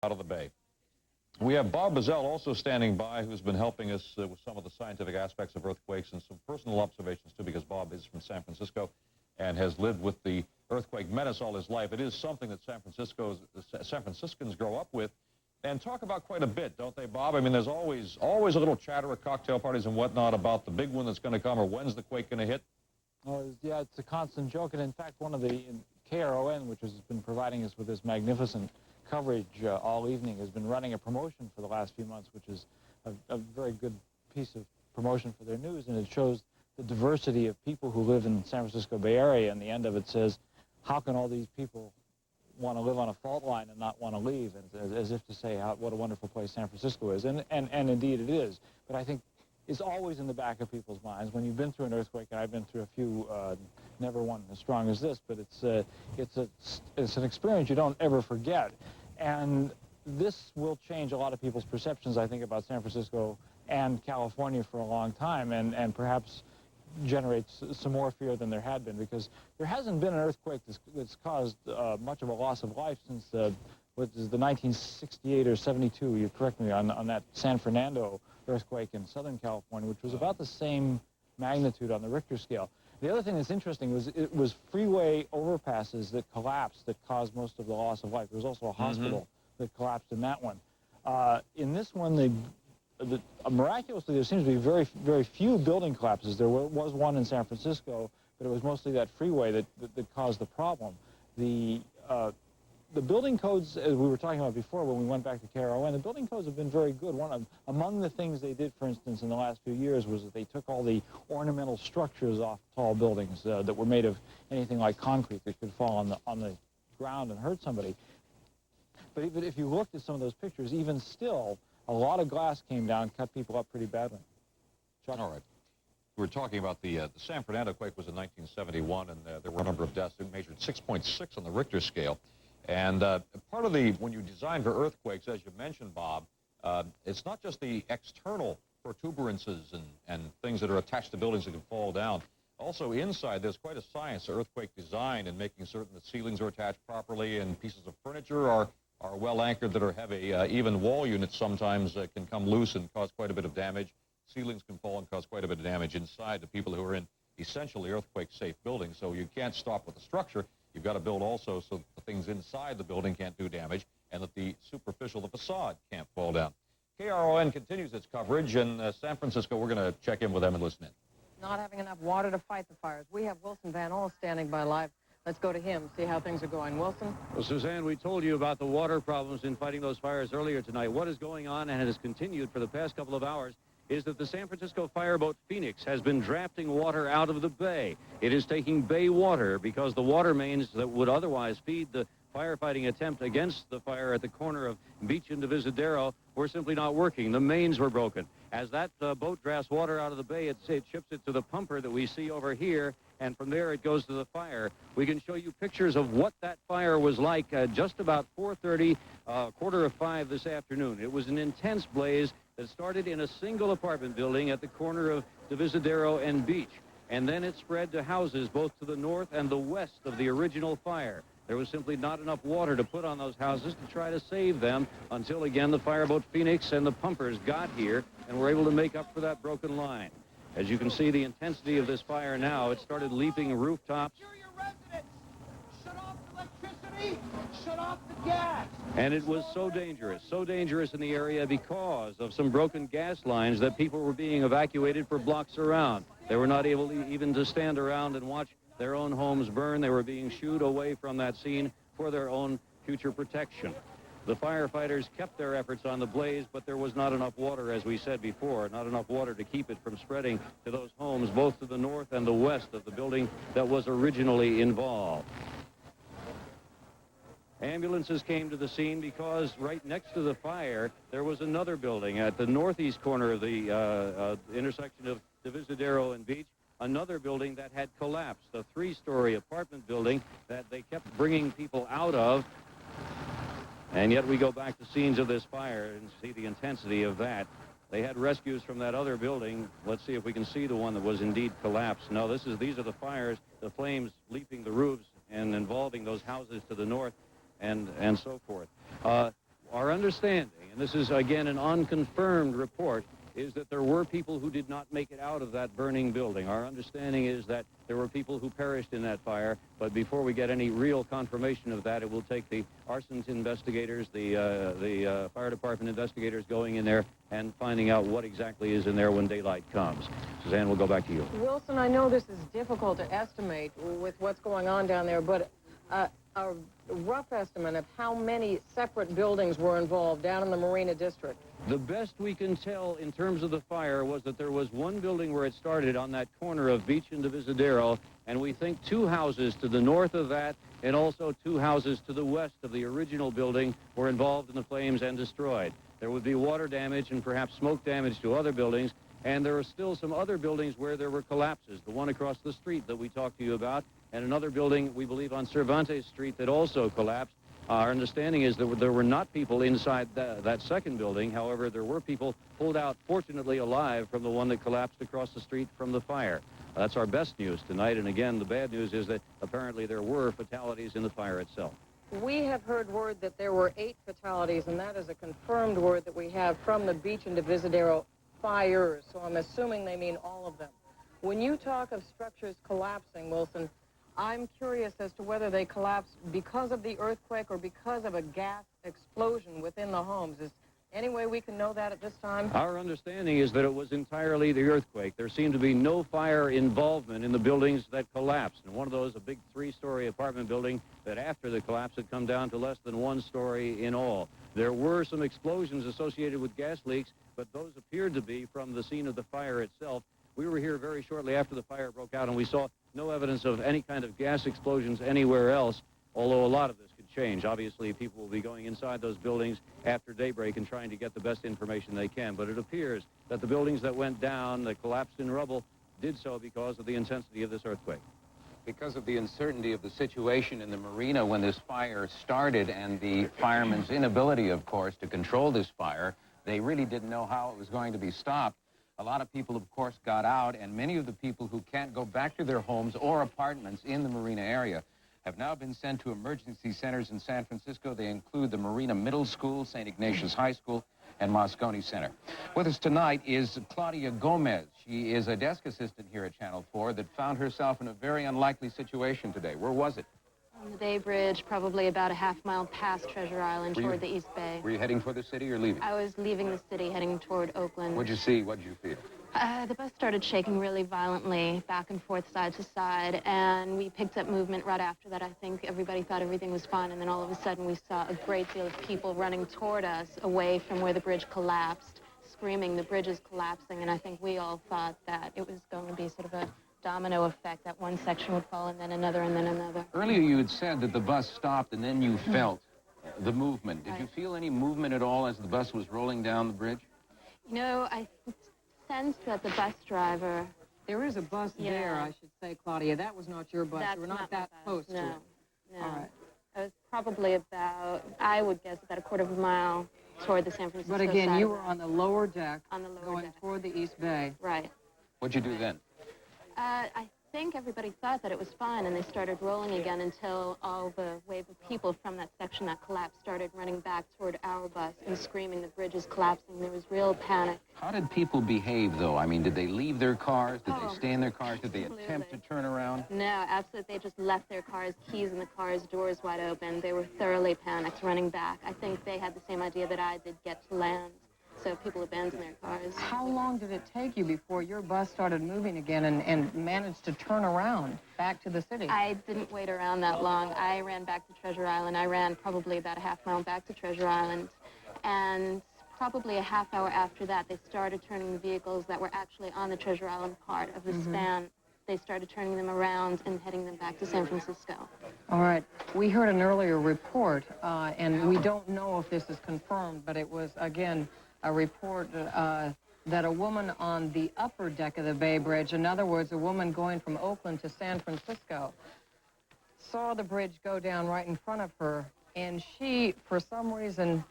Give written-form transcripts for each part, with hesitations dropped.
out of the bay. We have Bob Bazell also standing by, who's been helping us with some of the scientific aspects of earthquakes and some personal observations, too, because Bob is from San Francisco and has lived with the earthquake menace all his life. It is something that San Franciscans grow up with and talk about quite a bit, don't they, Bob? I mean, there's always a little chatter at cocktail parties and whatnot about the big one that's going to come or when's the quake going to hit. Yeah, it's a constant joke. And in fact, one of the KRON, which has been providing us with this magnificent coverage all evening, has been running a promotion for the last few months, which is a very good piece of promotion for their news, and it shows the diversity of people who live in the San Francisco Bay Area, and the end of it says, how can all these people want to live on a fault line and not want to leave, and as if to say what a wonderful place San Francisco is, and indeed it is. But I think it's always in the back of people's minds. When you've been through an earthquake, and I've been through a few, never one as strong as this, but it's an experience you don't ever forget. And this will change a lot of people's perceptions, I think, about San Francisco and California for a long time, and perhaps generates some more fear than there had been, because there hasn't been an earthquake that's caused much of a loss of life since what is the 1968 or 72, you correct me, on that San Fernando earthquake in Southern California, which was about the same magnitude on the Richter scale. The other thing that's interesting was it was freeway overpasses that collapsed that caused most of the loss of life. There was also a hospital that collapsed in that one. In this one, miraculously, there seems to be very, very few building collapses. There was one in San Francisco, but it was mostly that freeway that caused the problem. The building codes, as we were talking about before when we went back to KRON, the building codes have been very good. Among the things they did, for instance, in the last few years was that they took all the ornamental structures off tall buildings that were made of anything like concrete that could fall on the ground and hurt somebody. But if you looked at some of those pictures, even still, a lot of glass came down and cut people up pretty badly. Chuck? All right. We were talking about the San Fernando quake was in 1971, and there were a number of deaths. It measured 6.6 on the Richter scale. And part of when you design for earthquakes, as you mentioned, Bob, it's not just the external protuberances and things that are attached to buildings that can fall down. Also inside, there's quite a science to earthquake design and making certain that ceilings are attached properly and pieces of furniture are well anchored that are heavy. Even wall units sometimes can come loose and cause quite a bit of damage. Ceilings can fall and cause quite a bit of damage inside to people who are in essentially earthquake-safe buildings. So you can't stop with the structure. You've got to build also so that the things inside the building can't do damage and that the superficial, the facade, can't fall down. KRON continues its coverage in San Francisco. We're going to check in with them and listen in. Not having enough water to fight the fires. We have Wilson Van All standing by live. Let's go to him, see how things are going. Wilson? Well, Suzanne, we told you about the water problems in fighting those fires earlier tonight. What is going on, and it has continued for the past couple of hours, is that the San Francisco fireboat Phoenix has been drafting water out of the bay. It is taking bay water because the water mains that would otherwise feed the firefighting attempt against the fire at the corner of Beach and Divisadero were simply not working. The mains were broken. As that boat drafts water out of the bay, it ships it to the pumper that we see over here, and from there it goes to the fire. We can show you pictures of what that fire was like just about 4:30, 4:45 this afternoon. It was an intense blaze that started in a single apartment building at the corner of Divisadero and Beach, and then it spread to houses both to the north and the west of the original fire. There was simply not enough water to put on those houses to try to save them until, again, the fireboat Phoenix and the pumpers got here and were able to make up for that broken line. As you can see the intensity of this fire now, it started leaping rooftops. Secure your residence. Shut off the electricity. Shut off the gas. And it was so dangerous in the area because of some broken gas lines that people were being evacuated for blocks around. They were not able even to stand around and watch their own homes burn. They were being shooed away from that scene for their own future protection. The firefighters kept their efforts on the blaze, but there was not enough water, as we said before, not enough water to keep it from spreading to those homes, both to the north and the west of the building that was originally involved. Ambulances came to the scene because right next to the fire, there was another building at the northeast corner of the intersection of Divisadero and Beach, another building that had collapsed, a three-story apartment building that they kept bringing people out of. And yet we go back to scenes of this fire and see the intensity of that. They had rescues from that other building. Let's see if we can see the one that was indeed collapsed. No, these are the fires, the flames leaping the roofs and involving those houses to the north and so forth. Our Our understanding, and this is again an unconfirmed report, is that there were people who did not make it out of that burning building. Our understanding is that there were people who perished in that fire, but before we get any real confirmation of that, it will take the arson investigators, the fire department investigators going in there and finding out what exactly is in there when daylight comes. Suzanne, we'll go back to you. Wilson, I know this is difficult to estimate with what's going on down there, but a rough estimate of how many separate buildings were involved down in the Marina District. The best we can tell in terms of the fire was that there was one building where it started on that corner of Beach and Divisadero, and we think 2 houses to the north of that and also 2 houses to the west of the original building were involved in the flames and destroyed. There would be water damage and perhaps smoke damage to other buildings, and there are still some other buildings where there were collapses. The one across the street that we talked to you about, and another building, we believe, on Cervantes Street that also collapsed. Our understanding is that there were not people inside that second building. However, there were people pulled out, fortunately alive, from the one that collapsed across the street from the fire. That's our best news tonight. And again, the bad news is that apparently there were fatalities in the fire itself. We have heard word that there were 8 fatalities, and that is a confirmed word that we have from the Beach and Divisadero fires, so I'm assuming they mean all of them. When you talk of structures collapsing, Wilson, I'm curious as to whether they collapsed because of the earthquake or because of a gas explosion within the homes. Is any way we can know that at this time? Our understanding is that it was entirely the earthquake. There seemed to be no fire involvement in the buildings that collapsed. And one of those, a big 3-story apartment building that after the collapse had come down to less than 1 story in all. There were some explosions associated with gas leaks, but those appeared to be from the scene of the fire itself. We were here very shortly after the fire broke out, and we saw no evidence of any kind of gas explosions anywhere else, although a lot of this could change. Obviously, people will be going inside those buildings after daybreak and trying to get the best information they can. But it appears that the buildings that went down, that collapsed in rubble, did so because of the intensity of this earthquake. Because of the uncertainty of the situation in the marina when this fire started and the firemen's inability, of course, to control this fire, they really didn't know how it was going to be stopped. A lot of people, of course, got out, and many of the people who can't go back to their homes or apartments in the marina area have now been sent to emergency centers in San Francisco. They include the Marina Middle School, St. Ignatius High School, and Moscone Center. With us tonight is Claudia Gomez. She is a desk assistant here at Channel 4 that found herself in a very unlikely situation today. Where was it? On the Bay Bridge, probably about a half-mile past Treasure Island toward the East Bay. Were you heading for the city or leaving? I was leaving the city, heading toward Oakland. What'd you see? What'd you feel? The bus started shaking really violently, back and forth, side to side, and we picked up movement right after that. I think everybody thought everything was fine, and then all of a sudden we saw a great deal of people running toward us away from where the bridge collapsed, screaming, "The bridge is collapsing," and I think we all thought that it was going to be sort of a domino effect, that one section would fall and then another and then another. Earlier you had said that the bus stopped and then you felt the movement. Did you feel any movement at all as the bus was rolling down the bridge? You know, I sensed that the bus driver... There is a bus there, I should say, Claudia. That was not your bus. You were not that close to it. No. All right. I was probably about, I would guess, about a quarter of a mile toward the San Francisco But again, side you of were it. on the lower deck, On the lower going deck. toward the East Bay. Right. What'd you do then? I think everybody thought that it was fine, and they started rolling again until all the wave of people from that section that collapsed started running back toward our bus and screaming, "The bridge is collapsing." There was real panic. How did people behave, though? I mean, did they leave their cars? Did they stay in their cars? Did they absolutely. attempt to turn around? No, absolutely. They just left their cars, keys in the cars, doors wide open. They were thoroughly panicked, running back. I think they had the same idea that I did, get to land. So people abandoned their cars. How long did it take you before your bus started moving again and managed to turn around back to the city? I didn't wait around that long. I ran back to Treasure Island. I ran probably about a half mile back to Treasure Island. And probably a half hour after that, they started turning the vehicles that were actually on the Treasure Island part of the span. They started turning them around and heading them back to San Francisco. All right. We heard an earlier report, and we don't know if this is confirmed, but it was, again, a report that a woman on the upper deck of the Bay Bridge, in other words, a woman going from Oakland to San Francisco, saw the bridge go down right in front of her, and she, for some reason,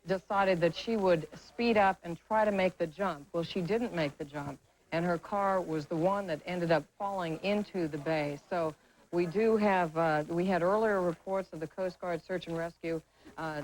decided that she would speed up and try to make the jump. Well, she didn't make the jump, and her car was the one that ended up falling into the bay. So we do have, we had earlier reports of the Coast Guard search and rescue.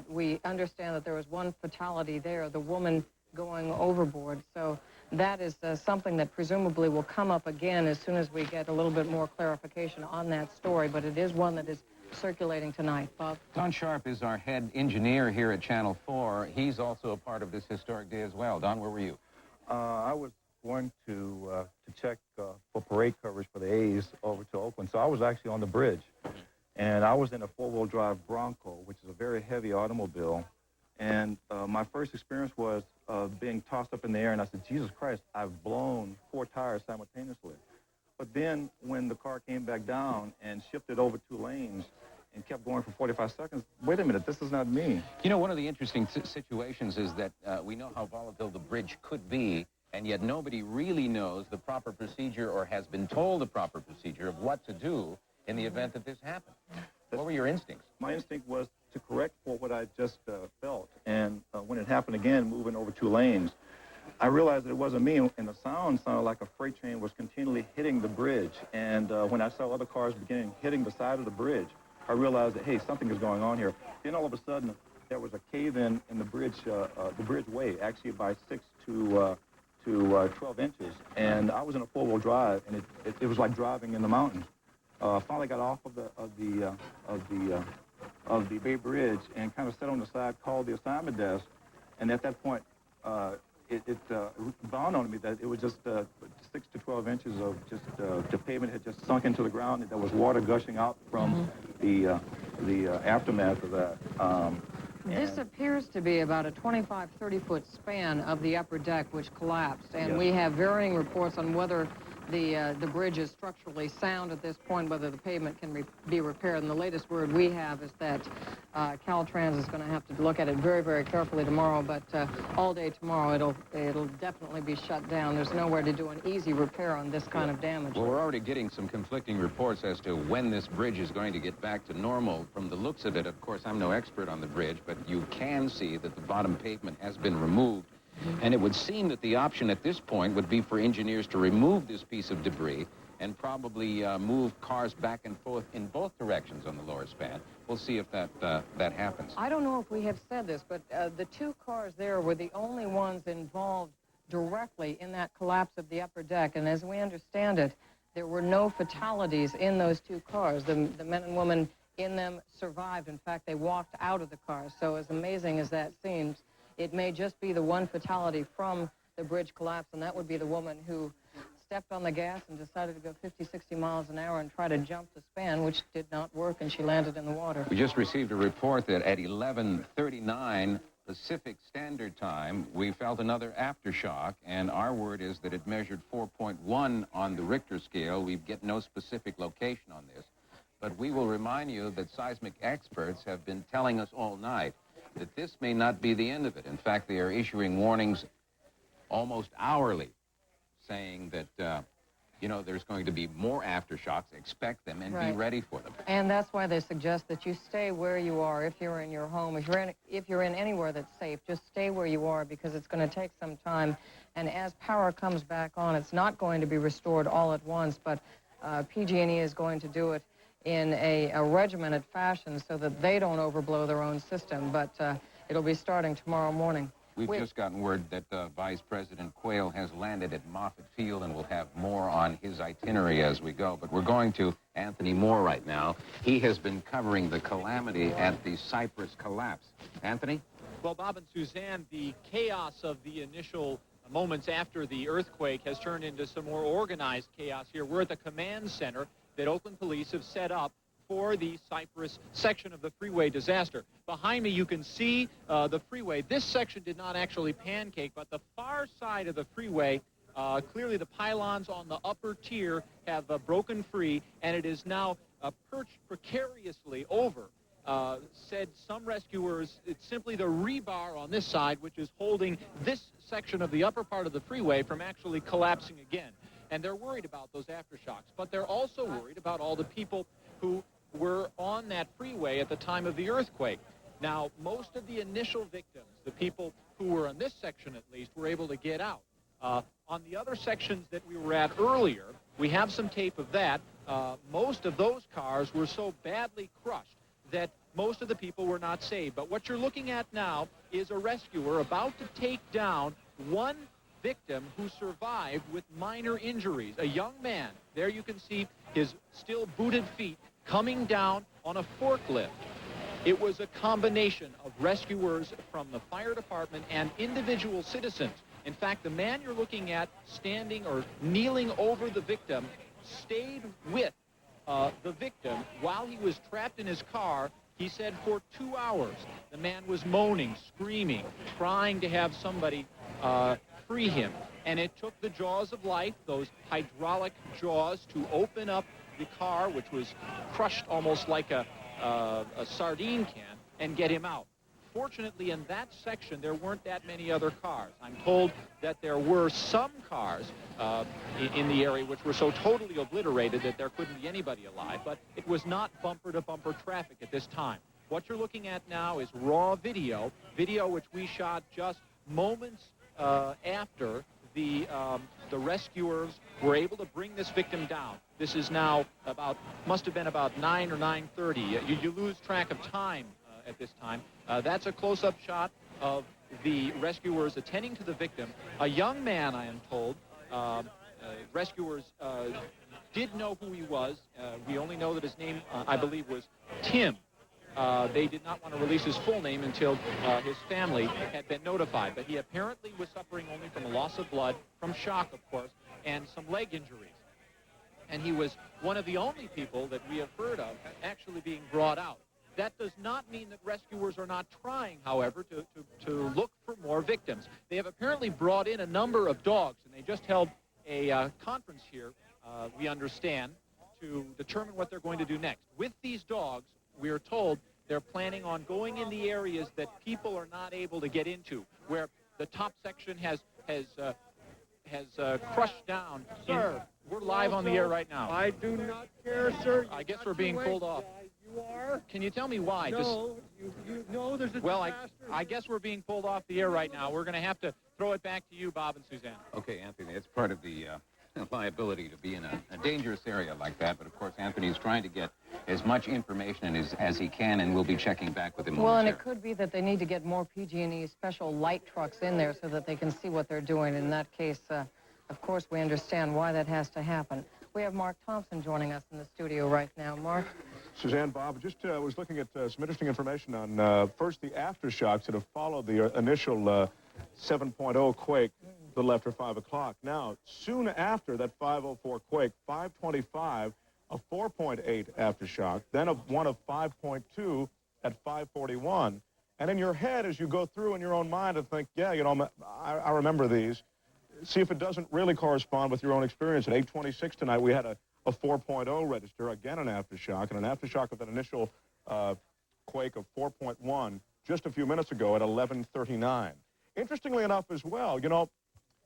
We understand that there was one fatality there, the woman going overboard. So that is something that presumably will come up again as soon as we get a little bit more clarification on that story, but it is one that is circulating tonight. Bob? Don Sharp is our head engineer here at Channel 4. He's also a part of this historic day as well. Don, where were you? I was going to check for parade coverage for the A's over to Oakland, so I was actually on the bridge. And I was in a four-wheel drive Bronco, which is a very heavy automobile. And my first experience was being tossed up in the air, and I said, Jesus Christ, I've blown 4 tires simultaneously. But then when the car came back down and shifted over 2 lanes and kept going for 45 seconds, wait a minute, this is not me. You know, one of the interesting situations is that we know how volatile the bridge could be, and yet nobody really knows the proper procedure or has been told the proper procedure of what to do in the event that this happened. What were your instincts? My instinct was to correct for what I just felt. And when it happened again, moving over 2 lanes, I realized that it wasn't me, and the sound sounded like a freight train was continually hitting the bridge. And when I saw other cars beginning hitting the side of the bridge, I realized that, hey, something is going on here. Then all of a sudden, there was a cave-in in the bridgeway, actually by 6 to 12 inches. And I was in a four-wheel drive, and it was like driving in the mountains. Finally got off of the Bay Bridge and kind of sat on the side, called the assignment desk, and at that point, it dawned on me that it was just 6 to 12 inches of just the pavement had just sunk into the ground, and there was water gushing out from the aftermath of that. This appears to be about a 25, 30-foot span of the upper deck which collapsed, and Yes. we have varying reports on whether the bridge is structurally sound at this point, whether the pavement can be repaired. And the latest word we have is that Caltrans is going to have to look at it very, very carefully tomorrow, but all day tomorrow it'll definitely be shut down. There's nowhere to do an easy repair on this kind of damage. Well, we're already getting some conflicting reports as to when this bridge is going to get back to normal. From the looks of it, of course, I'm no expert on the bridge, but you can see that the bottom pavement has been removed. And it would seem that the option at this point would be for engineers to remove this piece of debris and probably move cars back and forth in both directions on the lower span. We'll see if that happens. I don't know if we have said this, but the 2 cars there were the only ones involved directly in that collapse of the upper deck. And as we understand it, there were no fatalities in those 2 cars. The men and women in them survived. In fact, they walked out of the cars. So as amazing as that seems, it may just be the one fatality from the bridge collapse, and that would be the woman who stepped on the gas and decided to go 50, 60 miles an hour and try to jump the span, which did not work, and she landed in the water. We just received a report that at 11:39 Pacific Standard Time, we felt another aftershock, and our word is that it measured 4.1 on the Richter scale. We get no specific location on this, but we will remind you that seismic experts have been telling us all night that this may not be the end of it. In fact, they are issuing warnings almost hourly, saying that, there's going to be more aftershocks. Expect them and be ready for them. And that's why they suggest that you stay where you are if you're in your home. If you're in anywhere that's safe, just stay where you are, because it's going to take some time. And as power comes back on, it's not going to be restored all at once, but PG&E is going to do it in a regimented fashion so that they don't overblow their own system. But it'll be starting tomorrow morning. We've just gotten word that Vice President Quayle has landed at Moffett Field, and we'll have more on his itinerary as we go. But we're going to Anthony Moore right now. He has been covering the calamity at the Cypress collapse. Anthony? Well, Bob and Suzanne, the chaos of the initial moments after the earthquake has turned into some more organized chaos here. We're at the command center that Oakland police have set up for the Cypress section of the freeway disaster. Behind me, you can see the freeway. This section did not actually pancake, but the far side of the freeway, clearly the pylons on the upper tier have broken free, and it is now perched precariously over. Said some rescuers, it's simply the rebar on this side which is holding this section of the upper part of the freeway from actually collapsing again. And they're worried about those aftershocks, but they're also worried about all the people who were on that freeway at the time of the earthquake. Now, most of the initial victims, the people who were on this section at least, were able to get out. On the other sections that we were at earlier, we have some tape of that. Most of those cars were so badly crushed that most of the people were not saved. But what you're looking at now is a rescuer about to take down one victim who survived with minor injuries, a young man. There you can see his still booted feet coming down on a forklift. It was a combination of rescuers from the fire department and individual citizens. In fact, the man you're looking at standing or kneeling over the victim stayed with the victim while he was trapped in his car. He said for 2 hours. The man was moaning, screaming, trying to have somebody free him. And it took the jaws of life, those hydraulic jaws, to open up the car, which was crushed almost like a sardine can, and get him out. Fortunately, in that section, there weren't that many other cars. I'm told that there were some cars in the area which were so totally obliterated that there couldn't be anybody alive, but it was not bumper-to-bumper traffic at this time. What you're looking at now is raw video which we shot just moments after the rescuers were able to bring this victim down. This is now must have been about 9 or 9:30. You lose track of time at this time. That's a close-up shot of the rescuers attending to the victim. A young man, I am told. Rescuers did know who he was. We only know that his name, I believe, was Tim. They did not want to release his full name until his family had been notified. But he apparently was suffering only from a loss of blood, from shock, of course, and some leg injuries. And he was one of the only people that we have heard of actually being brought out. That does not mean that rescuers are not trying, however, to look for more victims. They have apparently brought in a number of dogs, and they just held a conference here, we understand, to determine what they're going to do next. With these dogs, we are told they're planning on going in the areas that people are not able to get into, where the top section has crushed down. Sir, we're live on the air right now. I do not care, sir. I guess we're being pulled off. You are? Can you tell me why? No, you know there's a Well, disaster. I guess we're being pulled off the air right now. We're going to have to throw it back to you, Bob and Suzanne. Okay, Anthony, it's part of the liability to be in a dangerous area like that. But, of course, Anthony is trying to get as much information as he can, and we'll be checking back with him Well, and momentarily. it could be that they need to get more PG&E special light trucks in there so that they can see what they're doing. In that case, of course, we understand why that has to happen. We have Mark Thompson joining us in the studio right now. Mark? Suzanne, Bob, just was looking at some interesting information on, first, the aftershocks that have followed the initial 7.0 quake a little after 5 o'clock. Now, soon after that 5:04 quake, 5:25, a 4.8 aftershock, then one of 5.2 at 5:41. And in your head, as you go through in your own mind and think, yeah, you know, I remember these, see if it doesn't really correspond with your own experience. At 8:26 tonight, we had a 4.0 register, again an aftershock, and an aftershock of that initial quake of 4.1 just a few minutes ago at 11:39. Interestingly enough as well, you know,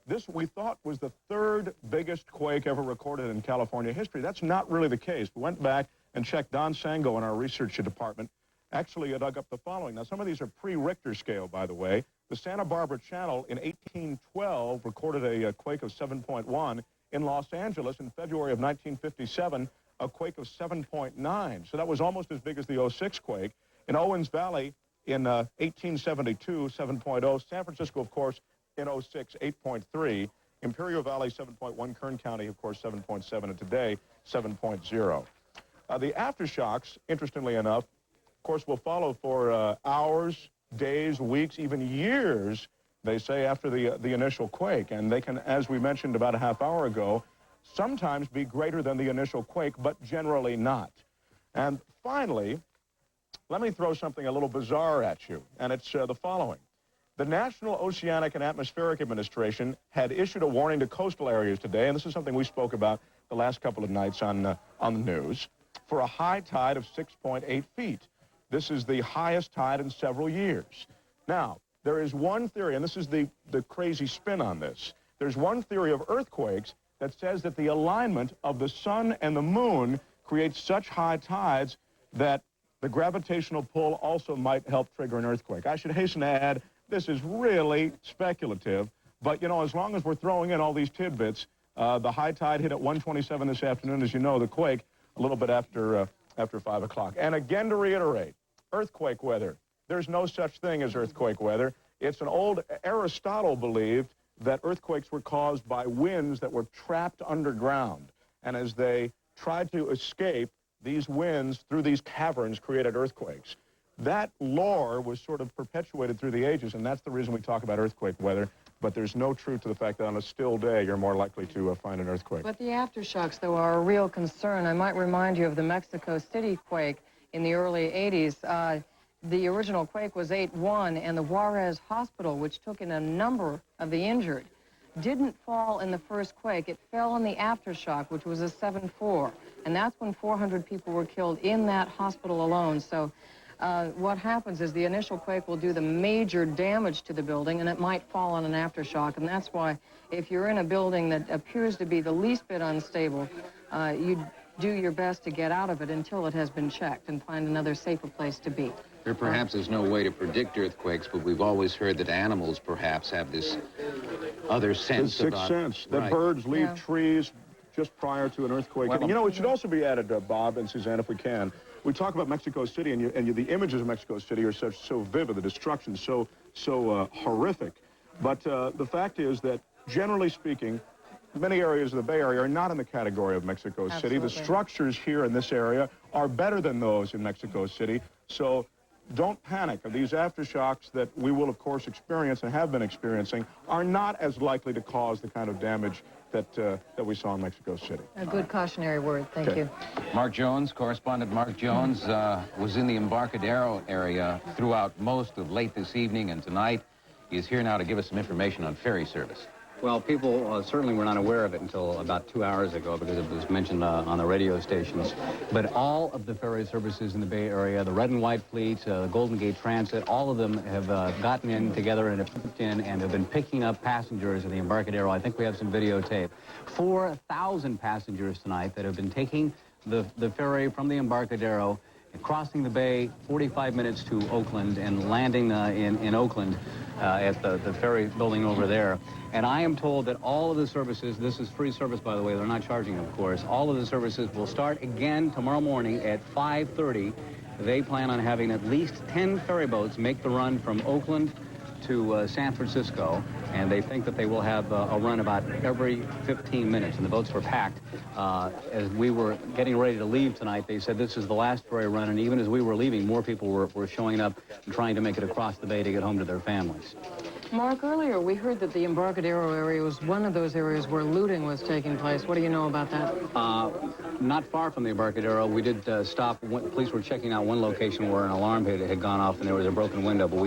this we thought was the third biggest quake ever recorded in California history. That's not really the case. We went back and checked. Don Sango in our research department actually dug up the following. Now, some of these are pre-Richter scale, by the way. The Santa Barbara Channel in 1812 recorded a quake of 7.1. In Los Angeles in February of 1957, a quake of 7.9. So that was almost as big as the 06 quake. In Owens Valley in 1872, 7.0. San Francisco, of course, in 06, 8.3. Imperial Valley, 7.1. Kern County, of course, 7.7. And today, 7.0. The aftershocks, interestingly enough, of course, will follow for hours, days, weeks, even years, they say, after the initial quake. And they can, as we mentioned about a half hour ago, sometimes be greater than the initial quake, but generally not. And finally, let me throw something a little bizarre at you, and it's the following. The National Oceanic and Atmospheric Administration had issued a warning to coastal areas today, and this is something we spoke about the last couple of nights on the news, for a high tide of 6.8 feet. This is the highest tide in several years. Now, there is one theory, and this is the crazy spin on this. There's one theory of earthquakes that says that the alignment of the sun and the moon creates such high tides that the gravitational pull also might help trigger an earthquake. I should hasten to add, this is really speculative, but, you know, as long as we're throwing in all these tidbits, the high tide hit at 1:27 this afternoon, as you know, the quake, a little bit after 5 o'clock. And again, to reiterate, earthquake weather. There's no such thing as earthquake weather. It's an old Aristotle believed that earthquakes were caused by winds that were trapped underground. And as they tried to escape, these winds through these caverns created earthquakes. That lore was sort of perpetuated through the ages, and that's the reason we talk about earthquake weather. But there's no truth to the fact that on a still day, you're more likely to find an earthquake. But the aftershocks, though, are a real concern. I might remind you of the Mexico City quake in the early 80s. The original quake was 8.1, and the Juarez Hospital, which took in a number of the injured, didn't fall in the first quake. It fell in the aftershock, which was a 7.4. And that's when 400 people were killed in that hospital alone. So what happens is the initial quake will do the major damage to the building, and it might fall on an aftershock. And that's why if you're in a building that appears to be the least bit unstable, you do your best to get out of it until it has been checked and find another safer place to be. There perhaps is no way to predict earthquakes, but we've always heard that animals perhaps have this other sense The sixth sense, that birds leave trees just prior to an earthquake. Well, And, you know, it should also be added, Bob and Suzanne, if we can. We talk about Mexico City, and the images of Mexico City are so vivid, the destruction so horrific. But the fact is that, generally speaking, many areas of the Bay Area are not in the category of Mexico City. The structures here in this area are better than those in Mexico City. So don't panic. These aftershocks that we will, of course, experience and have been experiencing are not as likely to cause the kind of damage that we saw in Mexico City. A good cautionary word. Thank you. Mark Jones, correspondent Mark Jones, was in the Embarcadero area throughout most of late this evening and tonight. He is here now to give us some information on ferry service. Well, people certainly were not aware of it until about 2 hours ago because it was mentioned on the radio stations. But all of the ferry services in the Bay Area, the red and white fleet, the Golden Gate Transit, all of them have gotten in together and have been picking up passengers in the Embarcadero. I think we have some videotape. 4,000 passengers tonight that have been taking the ferry from the Embarcadero, crossing the bay, 45 minutes to Oakland, and landing in Oakland at the ferry building over there. And I am told that all of the services, this is free service, by the way, they're not charging, of course, all of the services will start again tomorrow morning at 5:30. They plan on having at least 10 ferry boats make the run from Oakland to San Francisco, and they think that they will have a run about every 15 minutes, and the boats were packed. As we were getting ready to leave tonight, they said this is the last ferry run, and even as we were leaving, more people were showing up and trying to make it across the bay to get home to their families. Mark, earlier we heard that the Embarcadero area was one of those areas where looting was taking place. What do you know about that? Not far from the Embarcadero. We did stop. Police were checking out one location where an alarm had gone off and there was a broken window, but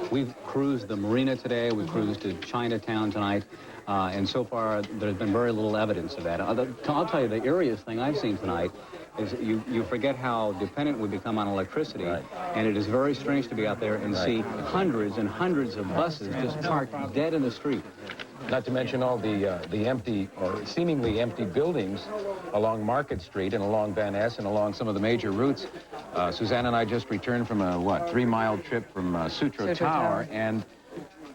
we've cruised the marina today. We cruised to Chinatown tonight. And so far, there's been very little evidence of that. I'll tell you, the eeriest thing I've seen tonight is you forget how dependent we become on electricity. Right. And it is very strange to be out there and see hundreds and hundreds of buses just parked dead in the street. Not to mention all the empty or seemingly empty buildings along Market Street and along Van Ness and along some of the major routes. Suzanne and I just returned from a, 3-mile trip from Sutro Tower. And,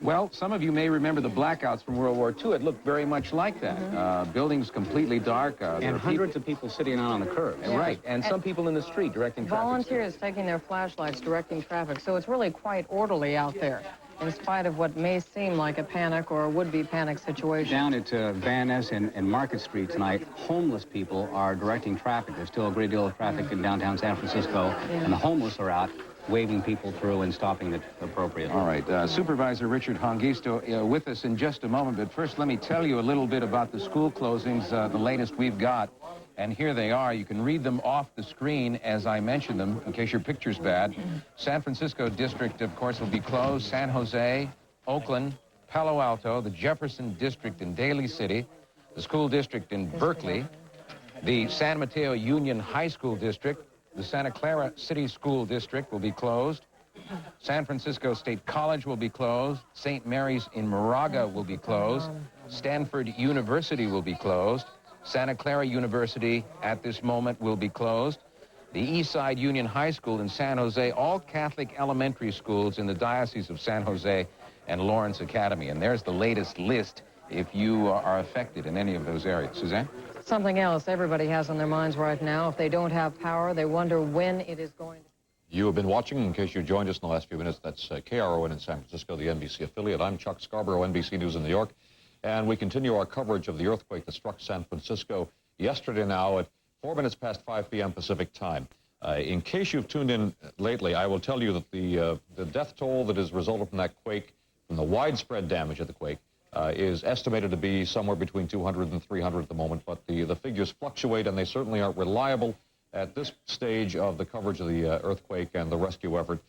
well, some of you may remember the blackouts from World War II. It looked very much like that. Buildings completely dark. And hundreds of people sitting out on the curb. Yeah. Right, and some people in the street directing traffic. Volunteers taking their flashlights directing traffic. So it's really quite orderly out there, in spite of what may seem like a panic or a would-be panic situation. Down at Van Ness and Market Street tonight, homeless people are directing traffic. There's still a great deal of traffic in downtown San Francisco, and the homeless are out waving people through and stopping it appropriately. All right. Supervisor Richard Hongisto with us in just a moment, but first let me tell you a little bit about the school closings, the latest we've got. And here they are. You can read them off the screen as I mention them, in case your picture's bad. San Francisco District, of course, will be closed. San Jose, Oakland, Palo Alto, the Jefferson District in Daly City, the school district in Berkeley, the San Mateo Union High School District, the Santa Clara City School District will be closed. San Francisco State College will be closed. St. Mary's in Moraga will be closed. Stanford University will be closed. Santa Clara University at this moment will be closed. The Eastside Union High School in San Jose, all Catholic elementary schools in the Diocese of San Jose, and Lawrence Academy. And there's the latest list if you are affected in any of those areas. Suzanne? Something else everybody has on their minds right now. If they don't have power, they wonder when it is going to You have been watching, in case you joined us in the last few minutes, that's KRON in San Francisco, the NBC affiliate. I'm Chuck Scarborough, NBC News in New York, and we continue our coverage of the earthquake that struck San Francisco yesterday now at 4 minutes past 5 p.m. Pacific time. In case you've tuned in lately, I will tell you that the death toll that has resulted from that quake, from the widespread damage of the quake, is estimated to be somewhere between 200 and 300 at the moment, but the figures fluctuate, and they certainly aren't reliable at this stage of the coverage of the earthquake and the rescue effort.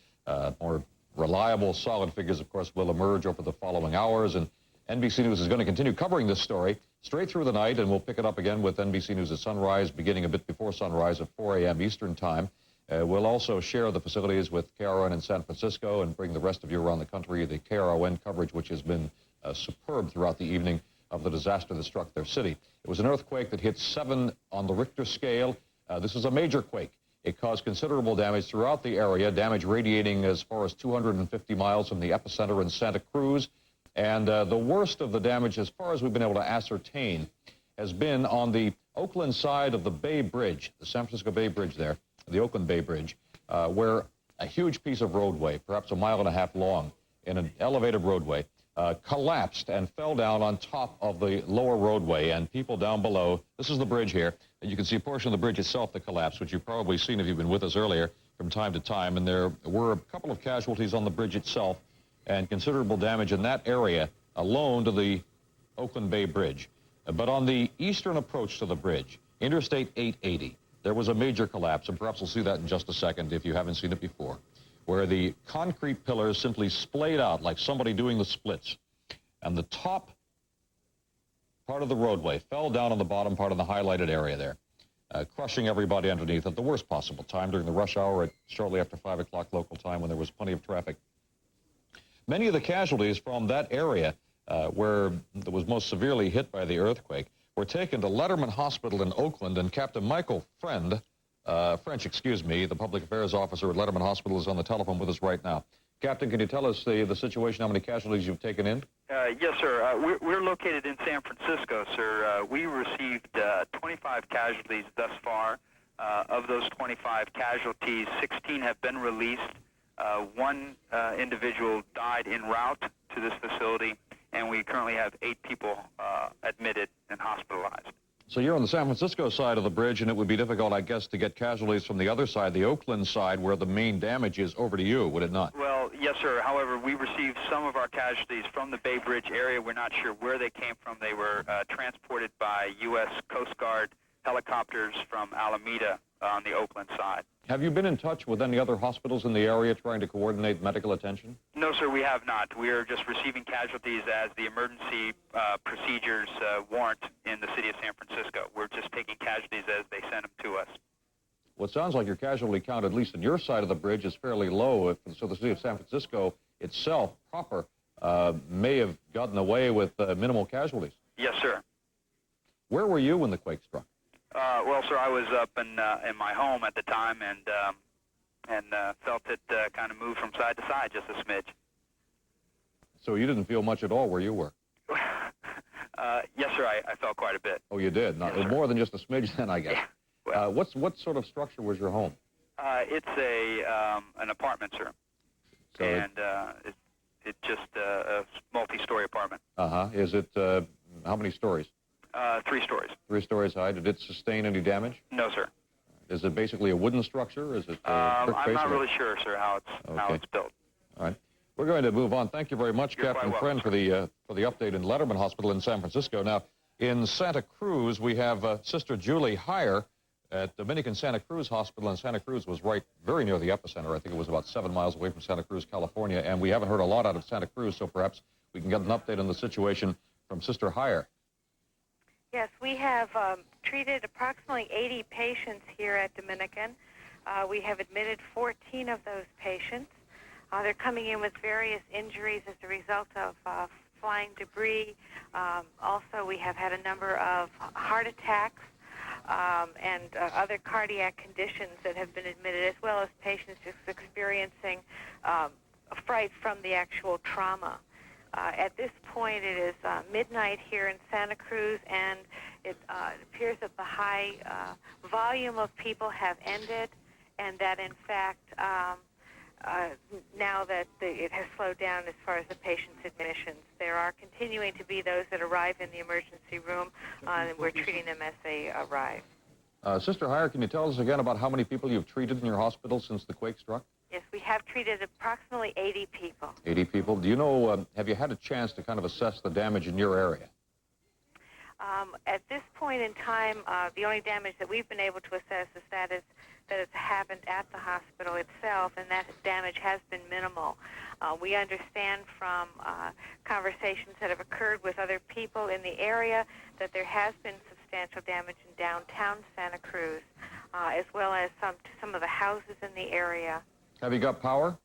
More reliable, solid figures, of course, will emerge over the following hours, and NBC News is going to continue covering this story straight through the night, and we'll pick it up again with NBC News at sunrise, beginning a bit before sunrise at 4 a.m. Eastern Time. We'll also share the facilities with KRON in San Francisco and bring the rest of you around the country the KRON coverage, which has been superb throughout the evening of the disaster that struck their city. It was an earthquake that hit 7 on the Richter scale. This is a major quake. It caused considerable damage throughout the area, damage radiating as far as 250 miles from the epicenter in Santa Cruz. And the worst of the damage, as far as we've been able to ascertain, has been on the Oakland side of the Bay Bridge, the San Francisco Bay Bridge there, the Oakland Bay Bridge, where a huge piece of roadway, perhaps 1.5 miles long, in an elevated roadway, collapsed and fell down on top of the lower roadway, and people down below, this is the bridge here, and you can see a portion of the bridge itself that collapsed, which you've probably seen if you've been with us earlier from time to time, and there were a couple of casualties on the bridge itself and considerable damage in that area alone to the Oakland Bay Bridge. But on the eastern approach to the bridge, Interstate 880, there was a major collapse, and perhaps we'll see that in just a second if you haven't seen it before, where the concrete pillars simply splayed out like somebody doing the splits. And the top part of the roadway fell down on the bottom part of the highlighted area there, crushing everybody underneath at the worst possible time during the rush hour at shortly after 5 o'clock local time when there was plenty of traffic. Many of the casualties from that area where it was most severely hit by the earthquake were taken to Letterman Hospital in Oakland, and Captain Michael French, the public affairs officer at Letterman Hospital, is on the telephone with us right now. Captain, can you tell us the situation, how many casualties you've taken in? Yes, sir. We're located in San Francisco, sir. We received 25 casualties thus far. Of those 25 casualties, 16 have been released. One individual died en route to this facility, and we currently have 8 people admitted and hospitalized. So you're on the San Francisco side of the bridge, and it would be difficult, I guess, to get casualties from the other side, the Oakland side, where the main damage is, over to you, would it not? Well, yes, sir. However, we received some of our casualties from the Bay Bridge area. We're not sure where they came from. They were transported by U.S. Coast Guard helicopters from Alameda on the Oakland side. Have you been in touch with any other hospitals in the area trying to coordinate medical attention? No, sir, we have not. We are just receiving casualties as the emergency procedures warrant in the city of San Francisco. We're just taking casualties as they send them to us. Well, it sounds like your casualty count, at least on your side of the bridge, is fairly low. So the city of San Francisco itself, proper, may have gotten away with minimal casualties. Yes, sir. Where were you when the quake struck? Well, sir, I was up in my home at the time and felt it kind of move from side to side just a smidge. So you didn't feel much at all where you were? Yes, sir, I felt quite a bit. Oh, you did? Not, yes, more than just a smidge then, I guess. Yeah. Well, what sort of structure was your home? It's an apartment, sir. So and it's just a multi-story apartment. Uh-huh. Is it, how many stories? 3 stories. 3 stories high. Did it sustain any damage? No, sir. Is it basically a wooden structure? Is it I'm not really sure, sir, how it's built. All right. We're going to move on. Thank you very much, You're Captain Friend, for the update in Letterman Hospital in San Francisco. Now, in Santa Cruz, we have Sister Julie Heyer at Dominican Santa Cruz Hospital, and Santa Cruz was very near the epicenter. I think it was about 7 miles away from Santa Cruz, California, and we haven't heard a lot out of Santa Cruz, so perhaps we can get an update on the situation from Sister Heyer. Yes, we have treated approximately 80 patients here at Dominican. We have admitted 14 of those patients. They're coming in with various injuries as a result of flying debris. Also, we have had a number of heart attacks and other cardiac conditions that have been admitted, as well as patients just experiencing fright from the actual trauma. At this point, it is midnight here in Santa Cruz, and it appears that the high volume of people have ended, and that in fact now that it has slowed down as far as the patient's admissions. There are continuing to be those that arrive in the emergency room, and we're treating them as they arrive. Sister Heyer, can you tell us again about how many people you've treated in your hospital since the quake struck? Yes, we have treated approximately 80 people. 80 people. Do you know, have you had a chance to kind of assess the damage in your area? At this point in time, the only damage that we've been able to assess is that it's happened at the hospital itself, and that damage has been minimal. We understand from conversations that have occurred with other people in the area that there has been substantial damage in downtown Santa Cruz, as well as some of the houses in the area. Have you got power?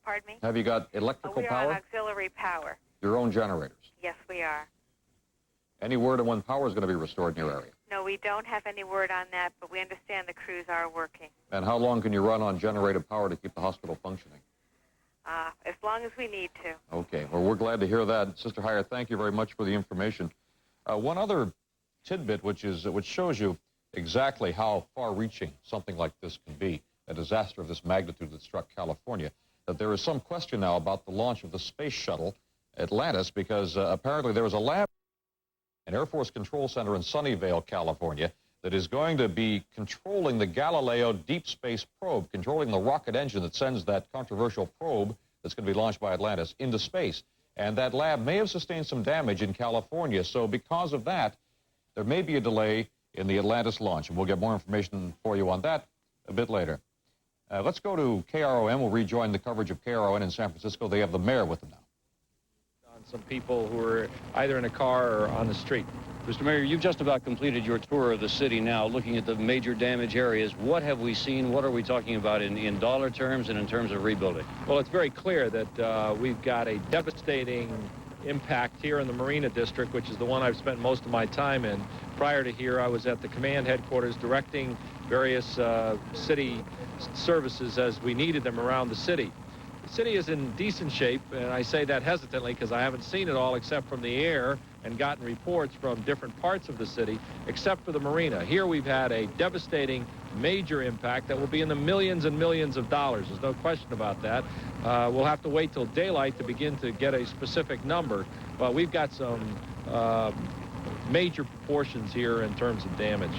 Pardon me? Have you got electrical we are power? on auxiliary power. Your own generators? Yes, we are. Any word on when power is going to be restored in your area? No, we don't have any word on that, but we understand the crews are working. And how long can you run on generated power to keep the hospital functioning? As long as we need to. Okay. Well, we're glad to hear that. Sister Heyer, thank you very much for the information. One other tidbit which shows you exactly how far-reaching something like this can be, a disaster of this magnitude that struck California, that there is some question now about the launch of the space shuttle Atlantis, because apparently there was a lab, an Air Force Control Center in Sunnyvale, California, that is going to be controlling the Galileo deep space probe, controlling the rocket engine that sends that controversial probe that's going to be launched by Atlantis into space. And that lab may have sustained some damage in California, so because of that, there may be a delay in the Atlantis launch, and we'll get more information for you on that a bit later. Let's go to KRON. We'll rejoin the coverage of KRON in San Francisco. They have the mayor with them now. Some people who are either in a car or on the street. Mr. Mayor, you've just about completed your tour of the city now, looking at the major damage areas. What have we seen? What are we talking about in dollar terms and in terms of rebuilding? Well, it's very clear that we've got a devastating impact here in the Marina District, which is the one I've spent most of my time in. Prior to here, I was at the command headquarters directing various city services as we needed them around the city. The city is in decent shape, and I say that hesitantly because I haven't seen it all except from the air and gotten reports from different parts of the city, except for the marina. Here we've had a devastating major impact that will be in the millions and millions of dollars. There's no question about that. We'll have to wait till daylight to begin to get a specific number, but we've got some major proportions here in terms of damage.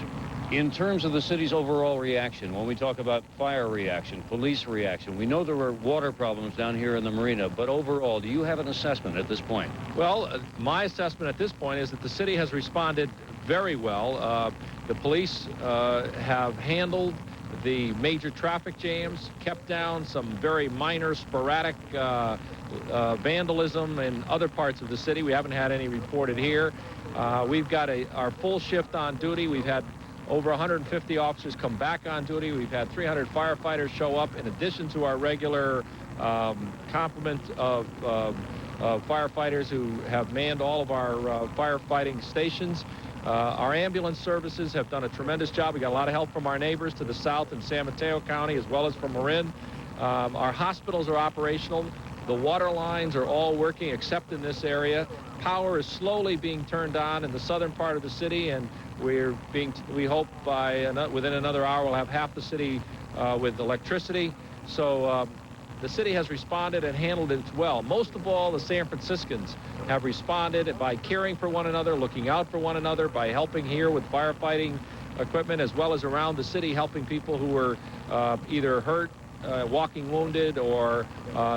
In terms of the city's overall reaction, when we talk about fire reaction, police reaction, we know there were water problems down here in the marina, but overall, do you have an assessment at this point? Well, my assessment at this point is that the city has responded very well. The police have handled the major traffic jams, kept down some very minor sporadic vandalism in other parts of the city. We haven't had any reported here. We've got our full shift on duty. We've had over 150 officers come back on duty. We've had 300 firefighters show up in addition to our regular complement of firefighters who have manned all of our firefighting stations. Our ambulance services have done a tremendous job. We got a lot of help from our neighbors to the south in San Mateo County as well as from Marin. Our hospitals are operational. The water lines are all working except in this area. Power is slowly being turned on in the southern part of the city, and we hope within another hour we'll have half the city with electricity. So the city has responded and handled it well. Most of all, the San Franciscans have responded by caring for one another, looking out for one another, by helping here with firefighting equipment, as well as around the city helping people who were either hurt, walking wounded, or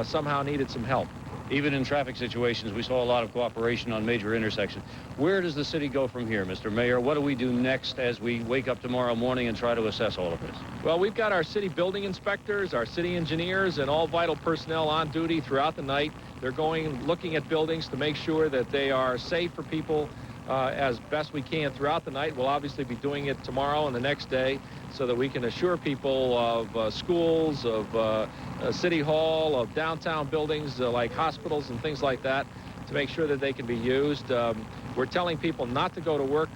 somehow needed some help. Even in traffic situations, we saw a lot of cooperation on major intersections. Where does the city go from here, Mr. Mayor? What do we do next as we wake up tomorrow morning and try to assess all of this? Well, we've got our city building inspectors, our city engineers, and all vital personnel on duty throughout the night. They're looking at buildings to make sure that they are safe for people as best we can throughout the night. We'll obviously be doing it tomorrow and the next day so that we can assure people of schools, of City Hall, of downtown buildings like hospitals and things like that to make sure that they can be used. We're telling people not to go to work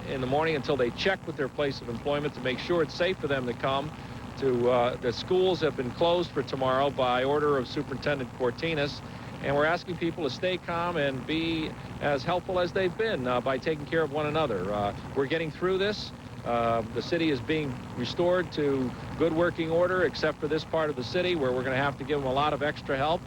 in the morning until they check with their place of employment to make sure it's safe for them to come. The schools have been closed for tomorrow by order of Superintendent Cortinas, and we're asking people to stay calm and be as helpful as they've been by taking care of one another. We're getting through this. The city is being restored to good working order, except for this part of the city where we're going to have to give them a lot of extra help.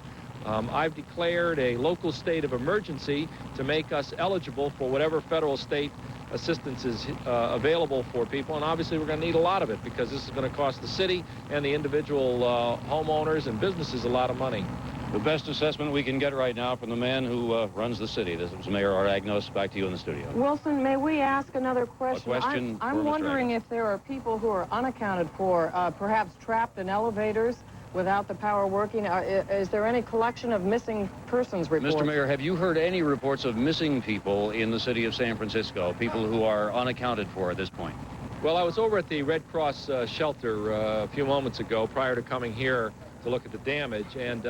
I've declared a local state of emergency to make us eligible for whatever federal state assistance is available for people, and obviously we're going to need a lot of it because this is going to cost the city and the individual homeowners and businesses a lot of money. The best assessment we can get right now from the man who runs the city. This is Mayor Art Agnos. Back to you in the studio. Wilson, may we ask another question? A question I'm for Mr. wondering Agnos. if there are people who are unaccounted for, perhaps trapped in elevators without the power working. Is there any collection of missing persons reports? Mr. Mayor, have you heard any reports of missing people in the city of San Francisco, people who are unaccounted for at this point? Well, I was over at the Red Cross shelter a few moments ago prior to coming here to look at the damage, and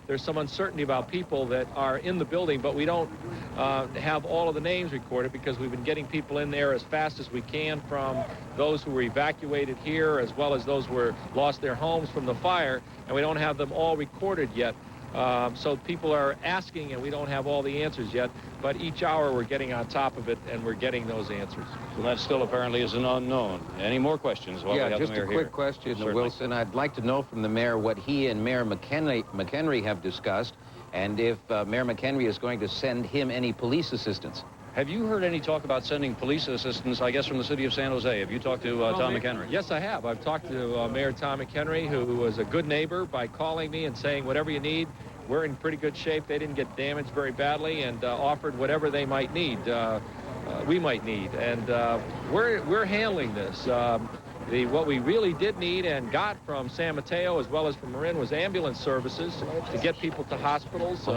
there's some uncertainty about people that are in the building, but we don't have all of the names recorded because we've been getting people in there as fast as we can from those who were evacuated here as well as those who lost their homes from the fire, and we don't have them all recorded yet. So people are asking, and we don't have all the answers yet, but each hour we're getting on top of it, and we're getting those answers. So that still apparently is an unknown. Any more questions while we have just the mayor a quick here? question, Certainly. Wilson. I'd like to know from the mayor what he and Mayor McHenry have discussed, and if Mayor McHenry is going to send him any police assistance. Have you heard any talk about sending police assistance, I guess, from the city of San Jose? Have you talked to Tom McHenry? Yes, I have. I've talked to Mayor Tom McHenry, who was a good neighbor, by calling me and saying, whatever you need, we're in pretty good shape. They didn't get damaged very badly, and offered whatever they might need, we might need. And we're handling this. What we really did need and got from San Mateo as well as from Marin was ambulance services to get people to hospitals.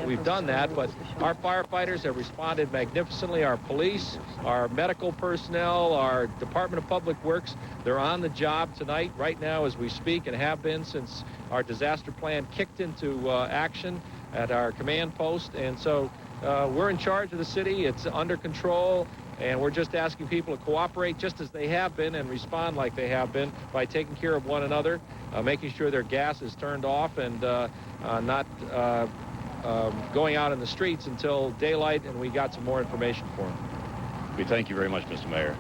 We've done that, but our firefighters have responded magnificently. Our police, our medical personnel, our Department of Public Works, they're on the job tonight, right now as we speak, and have been since our disaster plan kicked into action at our command post. And so we're in charge of the city. It's under control. And we're just asking people to cooperate just as they have been and respond like they have been by taking care of one another, making sure their gas is turned off, and not going out in the streets until daylight and we got some more information for them. We thank you very much, Mr. Mayor.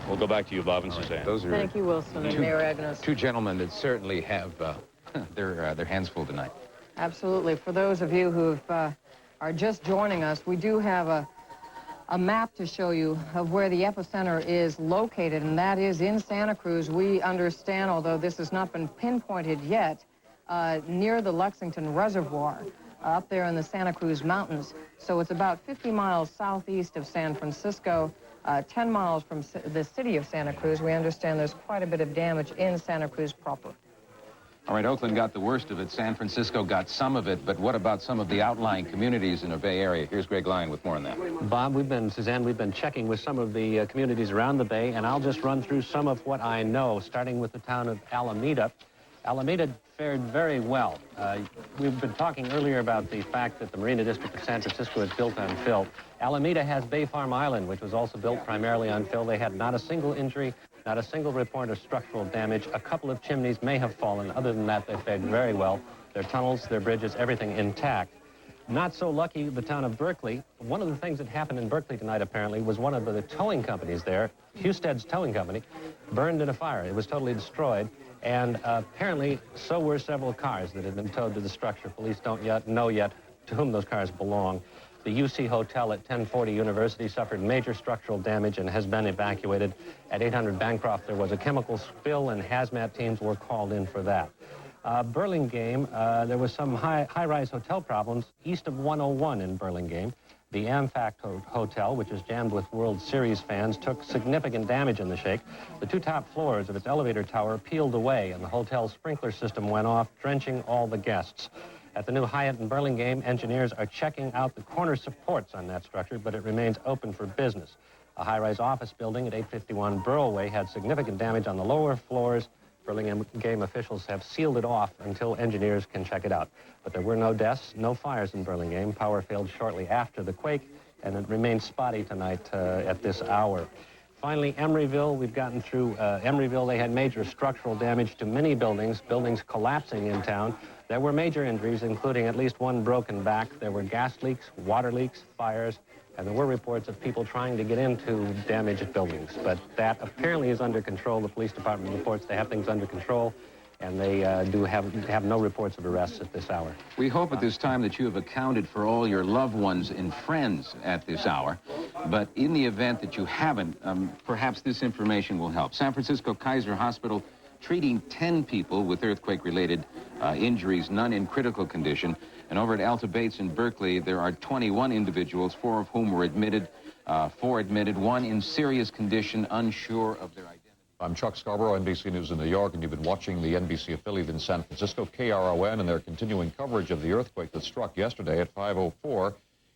We'll go back to you, Bob and Suzanne. Those are Thank you, Wilson, and Mayor Agnos. two gentlemen that certainly have their hands full tonight. Absolutely. For those of you who are just joining us, we do have a map to show you of where the epicenter is located, and that is in Santa Cruz. We understand, although this has not been pinpointed yet, near the Lexington Reservoir, up there in the Santa Cruz Mountains. So it's about 50 miles southeast of San Francisco, 10 miles from the city of Santa Cruz. We understand there's quite a bit of damage in Santa Cruz proper. All right, Oakland got the worst of it. San Francisco got some of it, but what about some of the outlying communities in the Bay Area? Here's Greg Lyon with more on that. Bob, Suzanne, we've been checking with some of the communities around the Bay, and I'll just run through some of what I know, starting with the town of Alameda. Alameda fared very well. We've been talking earlier about the fact that the Marina District of San Francisco is built on fill. Alameda has Bay Farm Island, which was also built primarily on fill. They had not a single injury, not a single report of structural damage. A couple of chimneys may have fallen. Other than that, they fared very well. Their tunnels, their bridges, everything intact. Not so lucky, the town of Berkeley. One of the things that happened in Berkeley tonight, apparently, was one of the towing companies there, Husted's Towing Company, burned in a fire. It was totally destroyed. And apparently, so were several cars that had been towed to the structure. Police don't yet know to whom those cars belong. The UC Hotel at 1040 University suffered major structural damage and has been evacuated. At 800 Bancroft, there was a chemical spill, and hazmat teams were called in for that. Burlingame, there was some high-rise hotel problems east of 101 in Burlingame. The Amfact Hotel, which is jammed with World Series fans, took significant damage in the shake. The two top floors of its elevator tower peeled away, and the hotel's sprinkler system went off, drenching all the guests. At the new Hyatt in Burlingame, engineers are checking out the corner supports on that structure, but it remains open for business. A high-rise office building at 851 Burrowway had significant damage on the lower floors. Burlingame officials have sealed it off until engineers can check it out. But there were no deaths, no fires in Burlingame. Power failed shortly after the quake, and it remains spotty tonight at this hour. Finally, Emeryville, we've gotten through Emeryville. They had major structural damage to many buildings collapsing in town. There were major injuries, including at least one broken back. There were gas leaks, water leaks, fires, and there were reports of people trying to get into damaged buildings. But that apparently is under control. The police department reports they have things under control, and they do have no reports of arrests at this hour. We hope at this time that you have accounted for all your loved ones and friends at this hour. But in the event that you haven't, perhaps this information will help. San Francisco Kaiser Hospital treating 10 people with earthquake-related injuries, none in critical condition. And over at Alta Bates in Berkeley, there are 21 individuals, 4 of whom were admitted, 4 admitted, 1 in serious condition, unsure of their identity. I'm Chuck Scarborough, NBC News in New York, and you've been watching the NBC affiliate in San Francisco, KRON, and their continuing coverage of the earthquake that struck yesterday at 5:04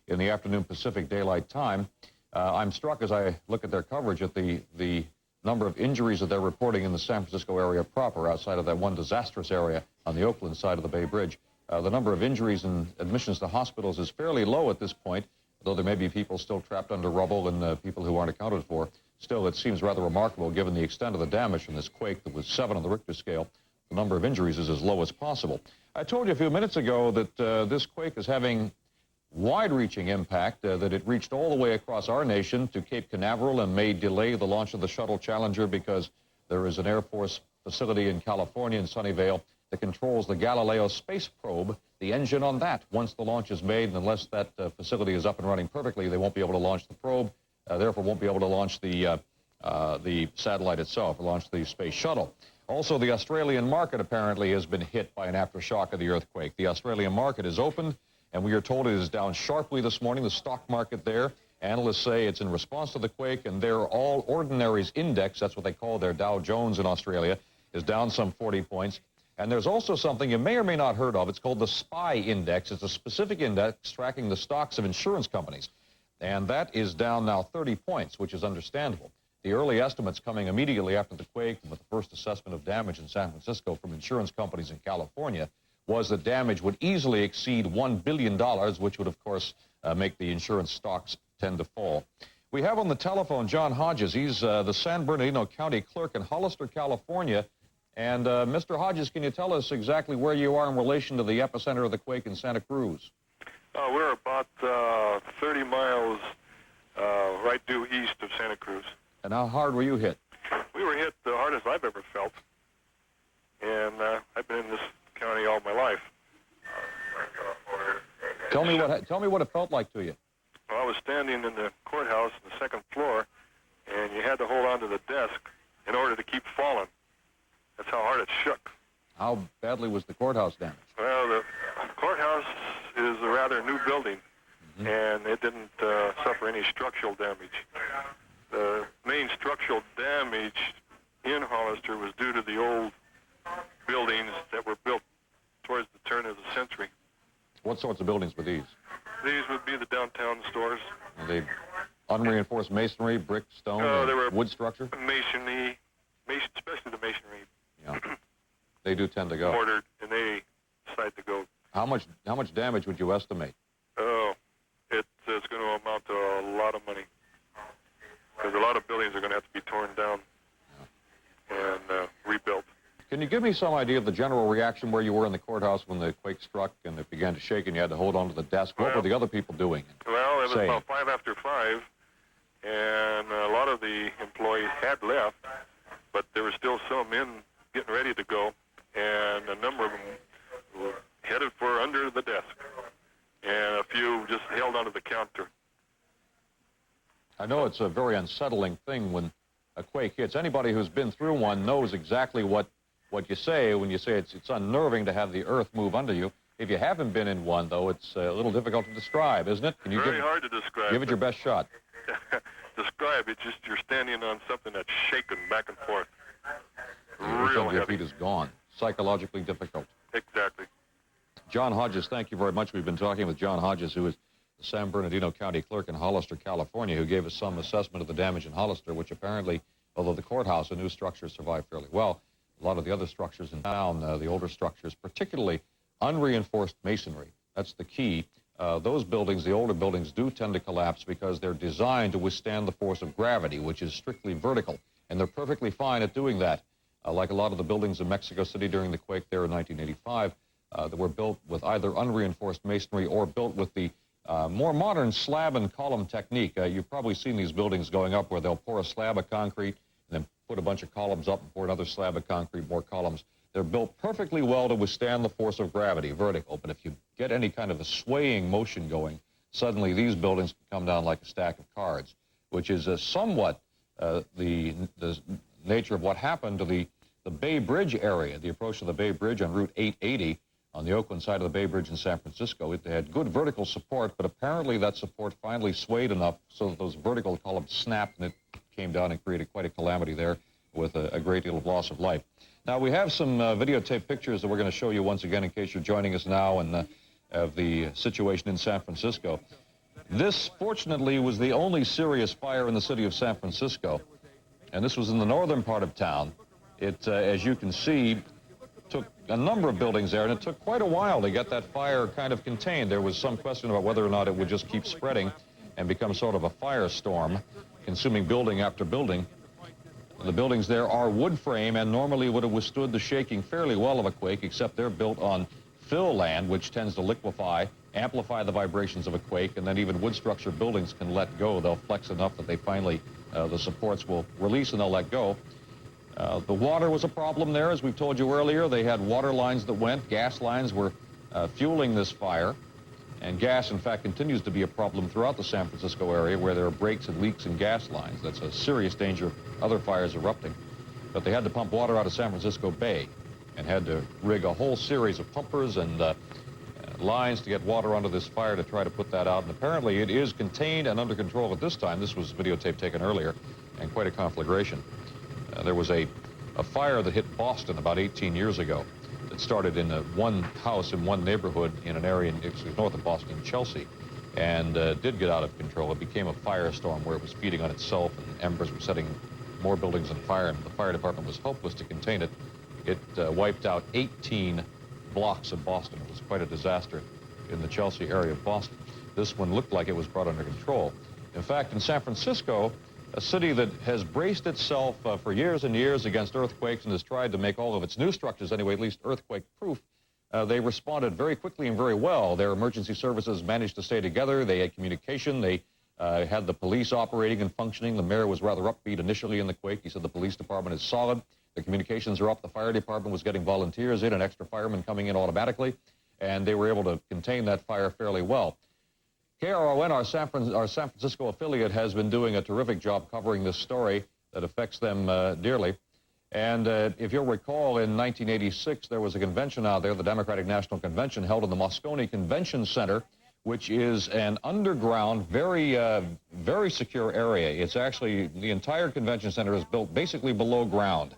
in the afternoon Pacific Daylight Time. I'm struck as I look at their coverage at the number of injuries that they're reporting in the San Francisco area proper, outside of that one disastrous area on the Oakland side of the Bay Bridge. The number of injuries and admissions to hospitals is fairly low at this point, though there may be people still trapped under rubble and people who aren't accounted for. Still, it seems rather remarkable, given the extent of the damage from this quake that was 7 on the Richter scale. The number of injuries is as low as possible. I told you a few minutes ago that this quake is having wide-reaching impact, that it reached all the way across our nation to Cape Canaveral and may delay the launch of the shuttle Challenger because there is an Air Force facility in California, in Sunnyvale, that controls the Galileo space probe, the engine on that. Once the launch is made, and unless that facility is up and running perfectly, they won't be able to launch the probe, therefore won't be able to launch the satellite itself, or launch the space shuttle. Also, the Australian market apparently has been hit by an aftershock of the earthquake. The Australian market is opened, and we are told it is down sharply this morning, the stock market there. Analysts say it's in response to the quake, and their all ordinaries index, that's what they call their Dow Jones in Australia, is down some 40 points. And there's also something you may or may not heard of. It's called the SPY index. It's a specific index tracking the stocks of insurance companies. And that is down now 30 points, which is understandable. The early estimates coming immediately after the quake and with the first assessment of damage in San Francisco from insurance companies in California was that damage would easily exceed $1 billion, which would, of course, make the insurance stocks tend to fall. We have on the telephone John Hodges. He's the San Bernardino County Clerk in Hollister, California. And, Mr. Hodges, can you tell us exactly where you are in relation to the epicenter of the quake in Santa Cruz? We're about 30 miles right due east of Santa Cruz. And how hard were you hit? We were hit the hardest I've ever felt. And I've been in this county all my life. Tell me what it felt like to you. Well, I was standing in the courthouse on the 2nd floor, and you had to hold on to the desk in order to keep falling. That's how hard it shook. How badly was the courthouse damaged? Well, the courthouse is a rather new building, and it didn't suffer any structural damage. The main structural damage in Hollister was due to the old buildings that were built towards the turn of the century. What sorts of buildings were these? These would be the downtown stores. Are they unreinforced masonry, brick, stone, they were wood structure? Masonry, especially the masonry. Yeah. They do tend to go. Mortared, and they decide to go. How much damage would you estimate? Oh, it's going to amount to a lot of money. Because a lot of buildings are going to have to be torn down and rebuilt. Can you give me some idea of the general reaction where you were in the courthouse when the quake struck and it began to shake and you had to hold on to the desk? What were the other people doing? Well, it was about 5 after 5, and a lot of the employees had left, but there were still some in getting ready to go, and a number of them were headed for under the desk, and a few just held onto the counter. I know it's a very unsettling thing when a quake hits. Anybody who's been through one knows exactly what you say when you say it's unnerving to have the earth move under you. If you haven't been in one, though, it's a little difficult to describe, isn't it? Can you Very hard to describe. Give it your best shot. Describe it, just you're standing on something that's shaking back and forth. Real heavy. Your feet is gone. Psychologically difficult. Exactly. John Hodges, thank you very much. We've been talking with John Hodges, who is the San Bernardino County Clerk in Hollister, California, who gave us some assessment of the damage in Hollister, which apparently, although the courthouse, a new structure, survived fairly well. A lot of the other structures in town, the older structures, particularly unreinforced masonry, that's the key. Those buildings, the older buildings, do tend to collapse because they're designed to withstand the force of gravity, which is strictly vertical, and they're perfectly fine at doing that. Like a lot of the buildings in Mexico City during the quake there in 1985, that were built with either unreinforced masonry or built with the more modern slab and column technique. You've probably seen these buildings going up where they'll pour a slab of concrete and then put a bunch of columns up and pour another slab of concrete, more columns. They're built perfectly well to withstand the force of gravity, vertical. But if you get any kind of a swaying motion going, suddenly these buildings can come down like a stack of cards, which is somewhat the nature of what happened to the Bay Bridge area, the approach to the Bay Bridge on Route 880 on the Oakland side of the Bay Bridge in San Francisco. It had good vertical support, but apparently that support finally swayed enough so that those vertical columns snapped and it came down and created quite a calamity there with a great deal of loss of life. Now, we have some videotape pictures that we're going to show you once again in case you're joining us now and of the situation in San Francisco. This, fortunately, was the only serious fire in the city of San Francisco, and this was in the northern part of town. It, as you can see, took a number of buildings there, and it took quite a while to get that fire kind of contained. There was some question about whether or not it would just keep spreading and become sort of a firestorm, consuming building after building. The buildings there are wood frame and normally would have withstood the shaking fairly well of a quake, except they're built on fill land, which tends to liquefy, amplify the vibrations of a quake, and then even wood structure buildings can let go. They'll flex enough that they finally, the supports will release and they'll let go. The water was a problem there, as we've told you earlier. They had water lines that went. Gas lines were fueling this fire. And gas, in fact, continues to be a problem throughout the San Francisco area where there are breaks and leaks in gas lines. That's a serious danger of other fires erupting. But they had to pump water out of San Francisco Bay and had to rig a whole series of pumpers and lines to get water onto this fire to try to put that out. And apparently it is contained and under control at this time. This was videotape taken earlier, and quite a conflagration. There was a fire that hit Boston about 18 years ago. It started in one house in one neighborhood in an area north of Boston, Chelsea, and did get out of control. It became a firestorm where it was feeding on itself, and embers were setting more buildings on fire, and the fire department was hopeless to contain it. It wiped out 18 blocks of Boston. It was quite a disaster in the Chelsea area of Boston. This one looked like it was brought under control. In fact, in San Francisco, a city that has braced itself for years and years against earthquakes and has tried to make all of its new structures, anyway, at least earthquake-proof, they responded very quickly and very well. Their emergency services managed to stay together. They had communication. They had the police operating and functioning. The mayor was rather upbeat initially in the quake. He said the police department is solid. The communications are up. The fire department was getting volunteers in and extra firemen coming in automatically, and they were able to contain that fire fairly well. KRON, our San Francisco affiliate, has been doing a terrific job covering this story that affects them dearly. And if you'll recall, in 1986, there was a convention out there, the Democratic National Convention, held in the Moscone Convention Center, which is an underground, very secure area. It's actually, the entire convention center is built basically below ground.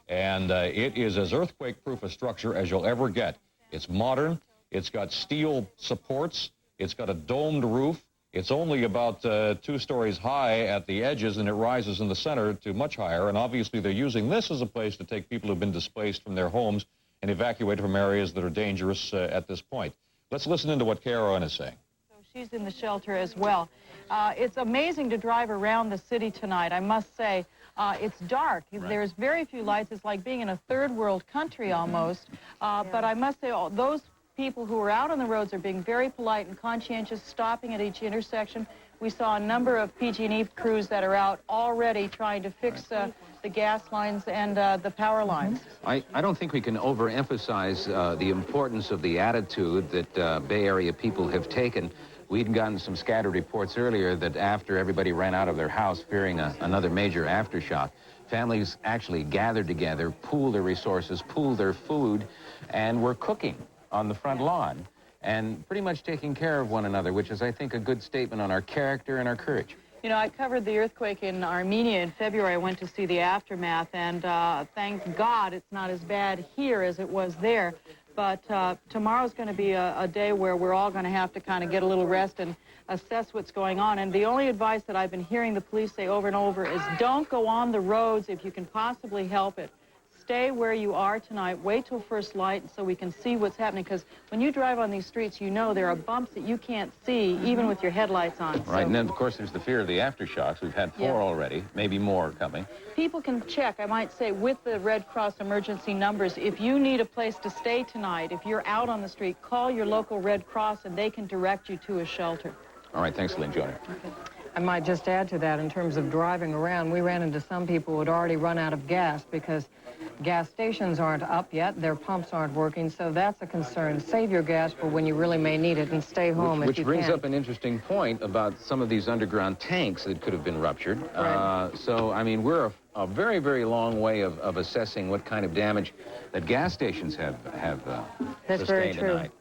And it is as earthquake-proof a structure as you'll ever get. It's modern. It's got steel supports. It's got a domed roof. It's only about 2 stories high at the edges, and it rises in the center to much higher. And obviously, they're using this as a place to take people who've been displaced from their homes and evacuated from areas that are dangerous at this point. Let's listen into what KRON is saying. So she's in the shelter as well. It's amazing to drive around the city tonight, I must say. It's dark. Right. There's very few lights. It's like being in a third world country almost. But I must say, those people who are out on the roads are being very polite and conscientious, stopping at each intersection. We saw a number of PG&E crews that are out already trying to fix the gas lines and the power lines. I don't think we can overemphasize the importance of the attitude that Bay Area people have taken. We'd gotten some scattered reports earlier that after everybody ran out of their house fearing another major aftershock, families actually gathered together, pooled their resources, pooled their food, and were cooking on the front lawn and pretty much taking care of one another, which is, I think, a good statement on our character and our courage. You know, I covered the earthquake in Armenia in February. I went to see the aftermath, and thank God it's not as bad here as it was there. But tomorrow's going to be a day where we're all going to have to kind of get a little rest and assess what's going on. And the only advice that I've been hearing the police say over and over is don't go on the roads if you can possibly help it. stay where you are tonight. Wait till first light so we can see what's happening, because when you drive on these streets, you know there are bumps that you can't see even with your headlights on. Right, and then, of course, there's the fear of the aftershocks. We've had 4 already, maybe more coming. People can check, I might say, with the Red Cross emergency numbers. If you need a place to stay tonight, if you're out on the street, call your local Red Cross and they can direct you to a shelter. All right, thanks, Lynn. Joining. Okay. I might just add to that in terms of driving around. We ran into some people who had already run out of gas because gas stations aren't up yet. Their pumps aren't working, so that's a concern. Save your gas for when you really may need it and stay home if you can. Which brings up an interesting point about some of these underground tanks that could have been ruptured. Right. So, I mean, we're a very, very long way of assessing what kind of damage that gas stations have That's very sustained true. tonight.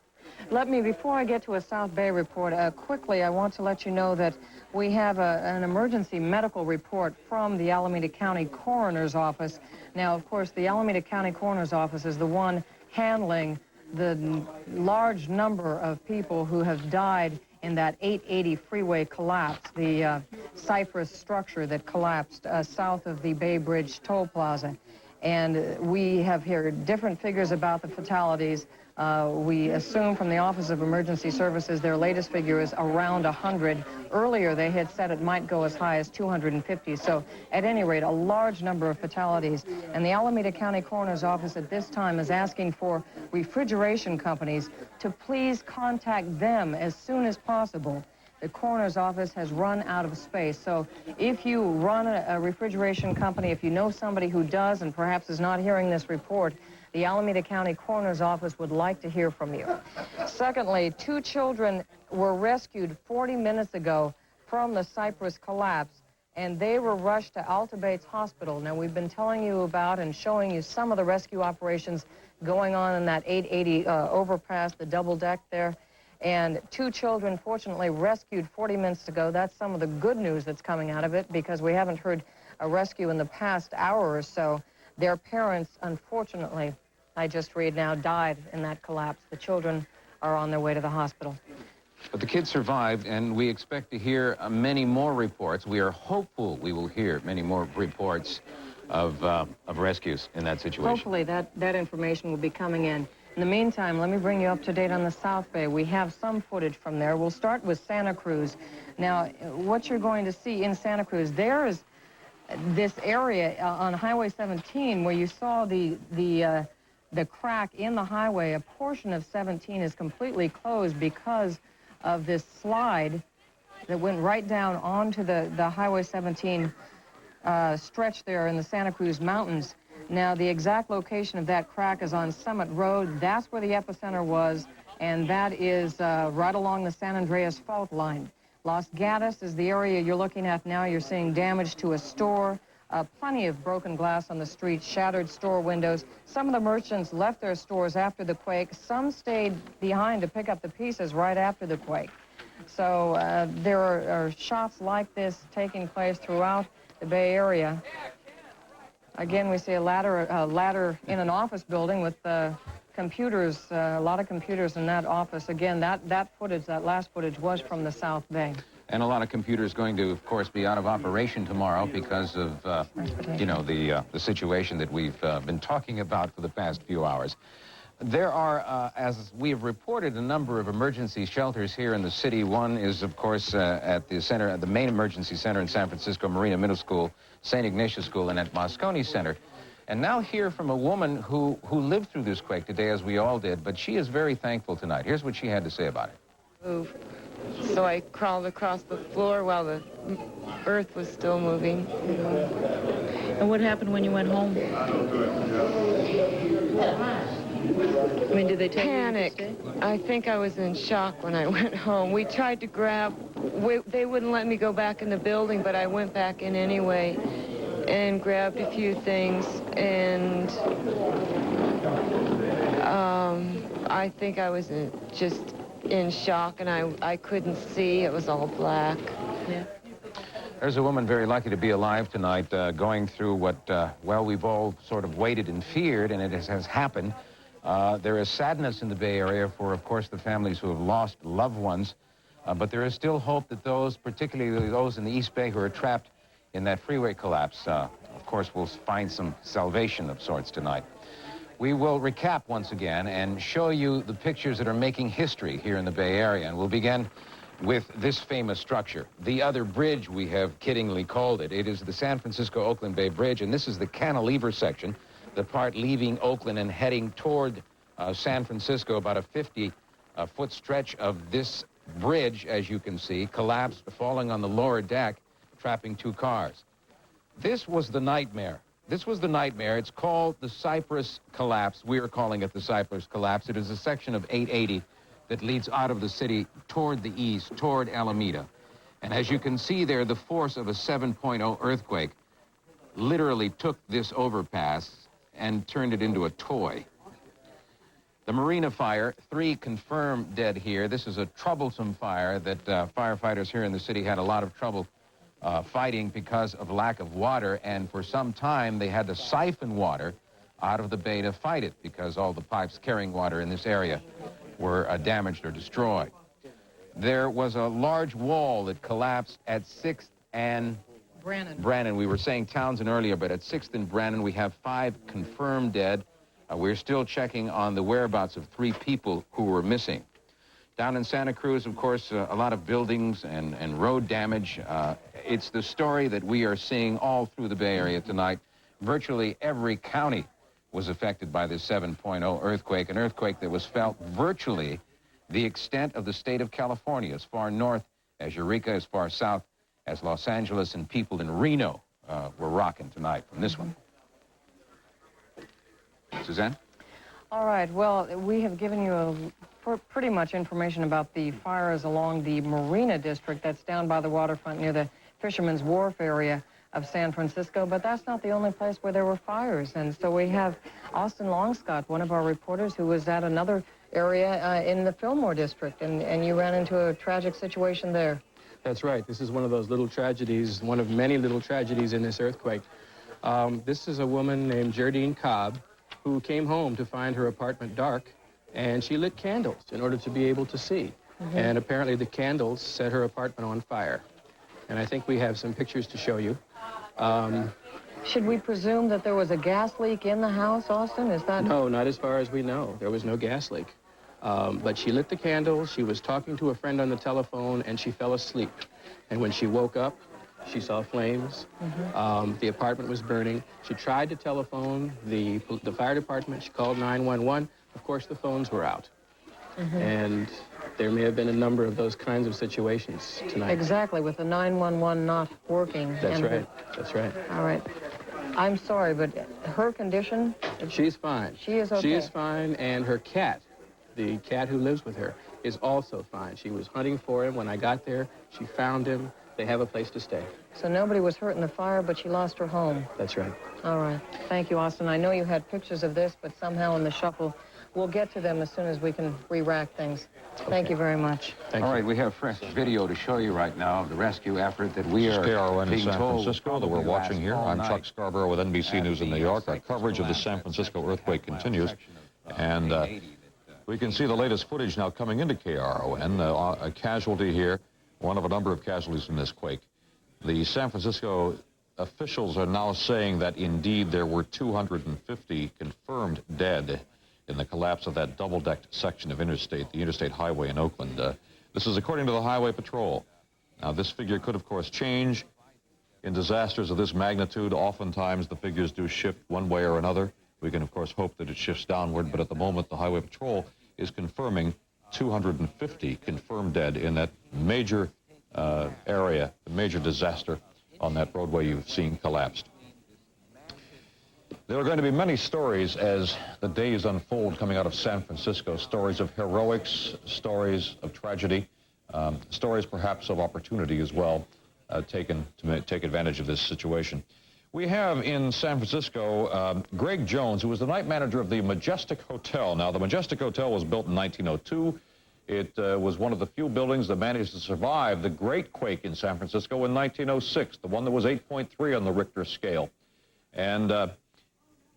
Let me, before I get to a South Bay report, quickly I want to let you know that we have an emergency medical report from the Alameda County Coroner's Office. Now, of course, the Alameda County Coroner's Office is the one handling the large number of people who have died in that 880 freeway collapse, the Cypress structure that collapsed south of the Bay Bridge toll plaza. And we have heard different figures about the fatalities. We assume from the Office of Emergency Services their latest figure is around 100. Earlier they had said it might go as high as 250. So at any rate, a large number of fatalities. And the Alameda County Coroner's Office at this time is asking for refrigeration companies to please contact them as soon as possible. The coroner's office has run out of space. So if you run a refrigeration company, if you know somebody who does and perhaps is not hearing this report, the Alameda County Coroner's Office would like to hear from you. Secondly, 2 children were rescued 40 minutes ago from the Cypress collapse, and they were rushed to Alta Bates Hospital. Now, we've been telling you about and showing you some of the rescue operations going on in that 880 overpass, the double deck there. And 2 children, fortunately, rescued 40 minutes ago. That's some of the good news that's coming out of it, because we haven't heard a rescue in the past hour or so. Their parents, unfortunately, I just read now, died in that collapse. The children are on their way to the hospital. But the kids survived, and we expect to hear many more reports. We are hopeful we will hear many more reports of rescues in that situation. Hopefully that information will be coming in. In the meantime, let me bring you up to date on the South Bay. We have some footage from there. We'll start with Santa Cruz. Now, what you're going to see in Santa Cruz, there is this area on Highway 17 where you saw the crack in the highway. A portion of 17 is completely closed because of this slide that went right down onto the Highway 17 stretch there in the Santa Cruz Mountains. Now, the exact location of that crack is on Summit Road. That's where the epicenter was, and that is right along the San Andreas fault line. Los Gatos is the area you're looking at now. You're seeing damage to a store, plenty of broken glass on the street, shattered store windows. Some of the merchants left their stores after the quake. Some stayed behind to pick up the pieces right after the quake. So there are shots like this taking place throughout the Bay Area. Again, we see a ladder in an office building with computers, a lot of computers in that office. Again, that last footage was from the South Bay. And a lot of computers going to, of course, be out of operation tomorrow because of, you know, the situation that we've been talking about for the past few hours. There are, as we have reported, a number of emergency shelters here in the city. One is, of course, at the center, at the main emergency center in San Francisco, Marina Middle School, St. Ignatius School, and at Moscone Center. And now hear from a woman who lived through this quake today, as we all did, but she is very thankful tonight. Here's what she had to say about it. Move. So I crawled across the floor while the earth was still moving. And what happened when you went home? I mean, did they tell Panic. you to stay? I think I was in shock when I went home. We tried to they wouldn't let me go back in the building, but I went back in anyway and grabbed a few things, and I think I was just in shock, and I couldn't see. It was all black. Yeah. There's a woman very lucky to be alive tonight, going through what, well, we've all sort of waited and feared, and it has happened. There is sadness in the Bay Area for, of course, the families who have lost loved ones, but there is still hope that those, particularly those in the East Bay who are trapped in that freeway collapse, course, will find some salvation of sorts tonight. We will recap once again and show you the pictures that are making history here in the Bay Area. And we'll begin with this famous structure, the other bridge, we have kiddingly called it. It is the San Francisco-Oakland Bay Bridge, and this is the cantilever section, the part leaving Oakland and heading toward San Francisco. About a 50-foot stretch of this bridge, as you can see, collapsed, falling on the lower deck, trapping 2 cars. This was the nightmare. This was the nightmare. It's called the Cypress Collapse. We are calling it the Cypress Collapse. It is a section of 880 that leads out of the city toward the east, toward Alameda. And as you can see there, the force of a 7.0 earthquake literally took this overpass and turned it into a toy. The Marina fire, 3 confirmed dead here. This is a troublesome fire that firefighters here in the city had a lot of trouble fighting because of lack of water, and for some time they had to siphon water out of the bay to fight it because all the pipes carrying water in this area were damaged or destroyed. There was a large wall that collapsed at 6th and Brannan. We were saying Townsend earlier, but at 6th and Brannan we have 5 confirmed dead. We're still checking on the whereabouts of 3 people who were missing. Down in Santa Cruz, of course, a lot of buildings and road damage. It's the story that we are seeing all through the Bay Area tonight. Virtually every county was affected by this 7.0 earthquake, an earthquake that was felt virtually the extent of the state of California, as far north as Eureka, as far south as Los Angeles, and people in Reno were rocking tonight from this one. Suzanne? All right, well, we have given you pretty much information about the fires along the Marina District that's down by the waterfront near the Fisherman's Wharf area of San Francisco, but that's not the only place where there were fires. And so we have Austin Longscott, one of our reporters, who was at another area in the Fillmore District, and you ran into a tragic situation there. That's right. This is one of those little tragedies, one of many little tragedies in this earthquake. This is a woman named Jardine Cobb who came home to find her apartment dark, and she lit candles in order to be able to see. And apparently the candles set her apartment on fire. And I think we have some pictures to show you. Should we presume that there was a gas leak in the house, Austin? Is that... No, not as far as we know. There was no gas leak. But she lit the candles, she was talking to a friend on the telephone, and she fell asleep. And when she woke up, she saw flames. The apartment was burning. She tried to telephone the fire department. She called 911. Of course, the phones were out. And there may have been a number of those kinds of situations tonight. Exactly, with the 911 not working. That's right. That's right. All right. I'm sorry, but her condition? She's fine. She is okay. She is fine, and her cat, the cat who lives with her, is also fine. She was hunting for him. When I got there, she found him. They have a place to stay. So nobody was hurt in the fire, but she lost her home. That's right. All right. Thank you, Austin. I know you had pictures of this, but somehow in the shuffle, we'll get to them as soon as we can re-rack things. Okay. Thank you very much. All right, we have fresh video to show you right now of the rescue effort that we are KRON being San told Francisco that we're watching here. I'm Chuck Scarborough with NBC News in New York. Our coverage of the San Francisco earthquake continues. And we can see the latest footage now coming into KRON. A casualty here, one of a number of casualties in this quake. The San Francisco officials are now saying that indeed there were 250 confirmed dead in the collapse of that double-decked section of interstate, the interstate highway in Oakland. This is according to the Highway Patrol. Now, this figure could, of course, change. In disasters of this magnitude, oftentimes the figures do shift one way or another. We can, of course, hope that it shifts downward, but at the moment, the Highway Patrol is confirming 250 confirmed dead in that major area, the major disaster on that roadway you've seen collapsed. There are going to be many stories as the days unfold coming out of San Francisco, stories of heroics, stories of tragedy, stories perhaps of opportunity as well, taken to take advantage of this situation. We have in San Francisco Greg Jones, who was the night manager of the Majestic Hotel. Now, the Majestic Hotel was built in 1902. It was one of the few buildings that managed to survive the great quake in San Francisco in 1906, the one that was 8.3 on the Richter scale. And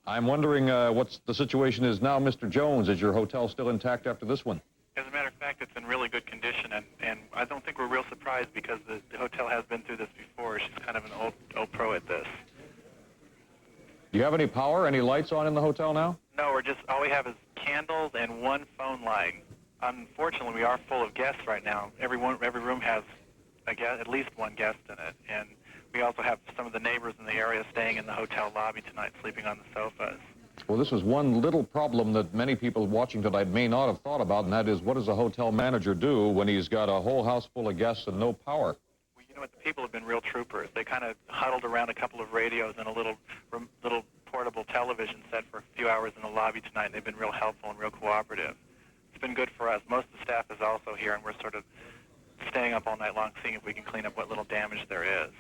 I'm wondering what the situation is now, Mr. Jones. Is your hotel still intact after this one? As a matter of fact, it's in really good condition, and I don't think we're real surprised because the hotel has been through this before. She's kind of an old pro at this. Do you have any power, any lights on in the hotel now? No, all we have is candles and one phone line. Unfortunately, we are full of guests right now. Every room has at least one guest in it, and we also have some of the neighbors in the area staying in the hotel lobby tonight, sleeping on the sofas. Well, this is one little problem that many people watching tonight may not have thought about, and that is, what does a hotel manager do when he's got a whole house full of guests and no power? Well, you know what? The people have been real troopers. They kind of huddled around a couple of radios and a little portable television set for a few hours in the lobby tonight, and they've been real helpful and real cooperative. It's been good for us. Most of the staff is also here, and we're sort of staying up all night long seeing if we can clean up what little damage there is.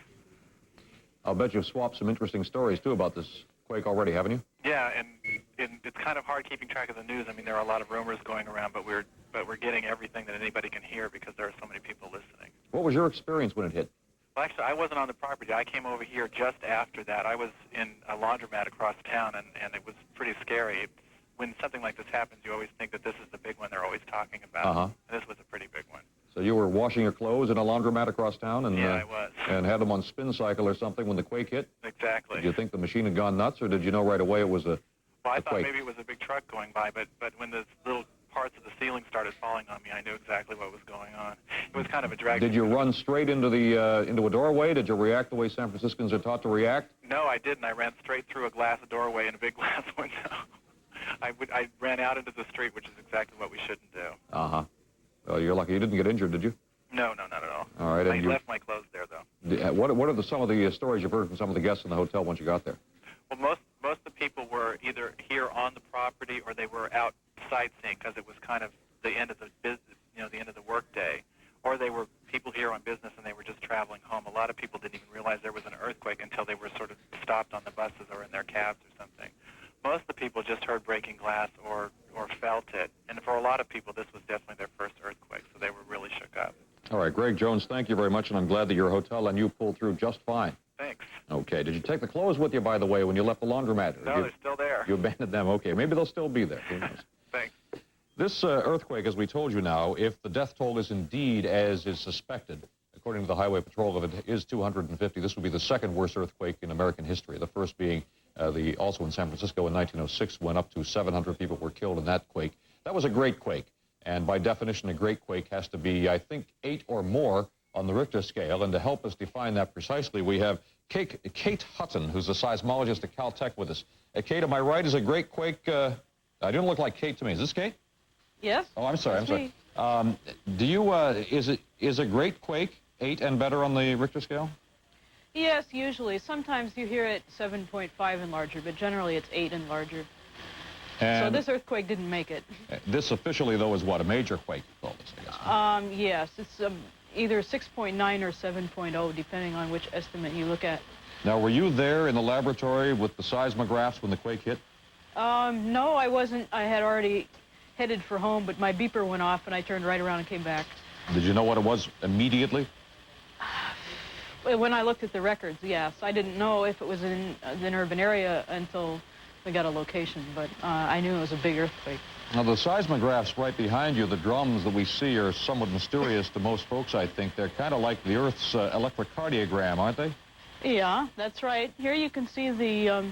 I'll bet you've swapped some interesting stories, too, about this quake already, haven't you? Yeah, and it's kind of hard keeping track of the news. I mean, there are a lot of rumors going around, but we're getting everything that anybody can hear because there are so many people listening. What was your experience when it hit? Well, actually, I wasn't on the property. I came over here just after that. I was in a laundromat across town, and it was pretty scary. When something like this happens, you always think that this is the big one they're always talking about. Uh-huh. And this was a pretty big one. So you were washing your clothes in a laundromat across town and, Yeah, I was. And had them on spin cycle or something when the quake hit? Exactly. Did you think the machine had gone nuts, or did you know right away it was a Well, I a thought quake? maybe it was a big truck going by, but when the little parts of the ceiling started falling on me, I knew exactly what was going on. It was kind of a drag. Did you run straight into a doorway? Did you react the way San Franciscans are taught to react? No, I didn't. I ran straight through a glass doorway and a big glass window. I ran out into the street, which is exactly what we shouldn't do. Uh-huh. Well, you're lucky you didn't get injured, did you? No, not at all. All right. I And you, left my clothes there, though. what are some of the stories you've heard from some of the guests in the hotel once you got there? Well, most of the people were either here on the property or they were out sightseeing because it was kind of the end of the business, the end of the work day, or they were people here on business and they were just traveling home. A lot of people didn't even realize there was an earthquake until they were sort of stopped on the buses or in their cabs or something. Most of the people just heard breaking glass or felt it, and for a lot of people, this was definitely their first earthquake, so they were really shook up. All right, Greg Jones, thank you very much, and I'm glad that your hotel and you pulled through just fine. Thanks. Okay. Did you take the clothes with you, by the way, when you left the laundromat? No, they're still there. You abandoned them. Okay. Maybe they'll still be there. Who knows? Thanks. This earthquake, as we told you now, if the death toll is indeed as is suspected, according to the Highway Patrol, if it is 250, this would be the second worst earthquake in American history. The first being also in San Francisco in 1906, when up to 700 people were killed in that quake. That was a great quake. And by definition, a great quake has to be, I think, 8 or more on the Richter scale. And to help us define that precisely, we have Kate Hutton, who's a seismologist at Caltech, with us. Kate, am I right? Is a great quake? I didn't look like Kate to me. Is this Kate? Yes. Oh, I'm sorry. That's I'm sorry. Is a great quake 8 and better on the Richter scale? Yes, usually. Sometimes you hear it 7.5 and larger, but generally it's 8 and larger. And so this earthquake didn't make it. This officially, though, is what, a major quake? Call this, I guess. Yes, it's either 6.9 or 7.0, depending on which estimate you look at. Now, were you there in the laboratory with the seismographs when the quake hit? No, I wasn't. I had already headed for home, but my beeper went off, and I turned right around and came back. Did you know what it was immediately? When I looked at the records, yes. I didn't know if it was in an urban area until we got a location, but I knew it was a big earthquake. Now, the seismographs right behind you, the drums that we see, are somewhat mysterious to most folks, I think. They're kind of like the Earth's electrocardiogram, aren't they? Yeah, that's right. Here you can see the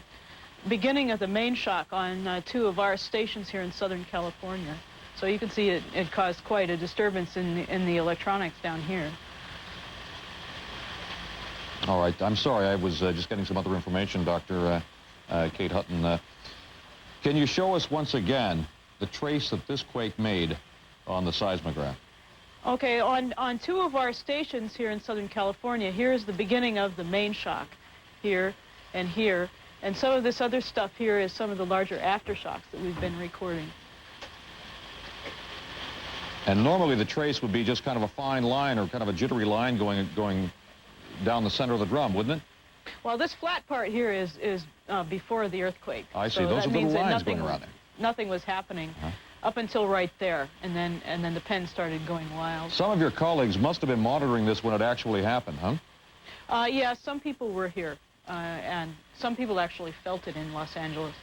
beginning of the main shock on 2 of our stations here in Southern California. So you can see it caused quite a disturbance in the electronics down here. All right. I'm sorry. I was just getting some other information, Dr. Kate Hutton. Can you show us once again the trace that this quake made on the seismograph? Okay, on 2 of our stations here in Southern California, here's the beginning of the main shock, here and here. And some of this other stuff here is some of the larger aftershocks that we've been recording. And normally the trace would be just kind of a fine line or kind of a jittery line going down the center of the drum, wouldn't it? Well, this flat part here is before the earthquake. I see. So Those that are little means that lines going around there. Nothing was happening up until right there, and then the pen started going wild. Some of your colleagues must have been monitoring this when it actually happened, huh? Yeah, some people were here, and some people actually felt it in Los Angeles.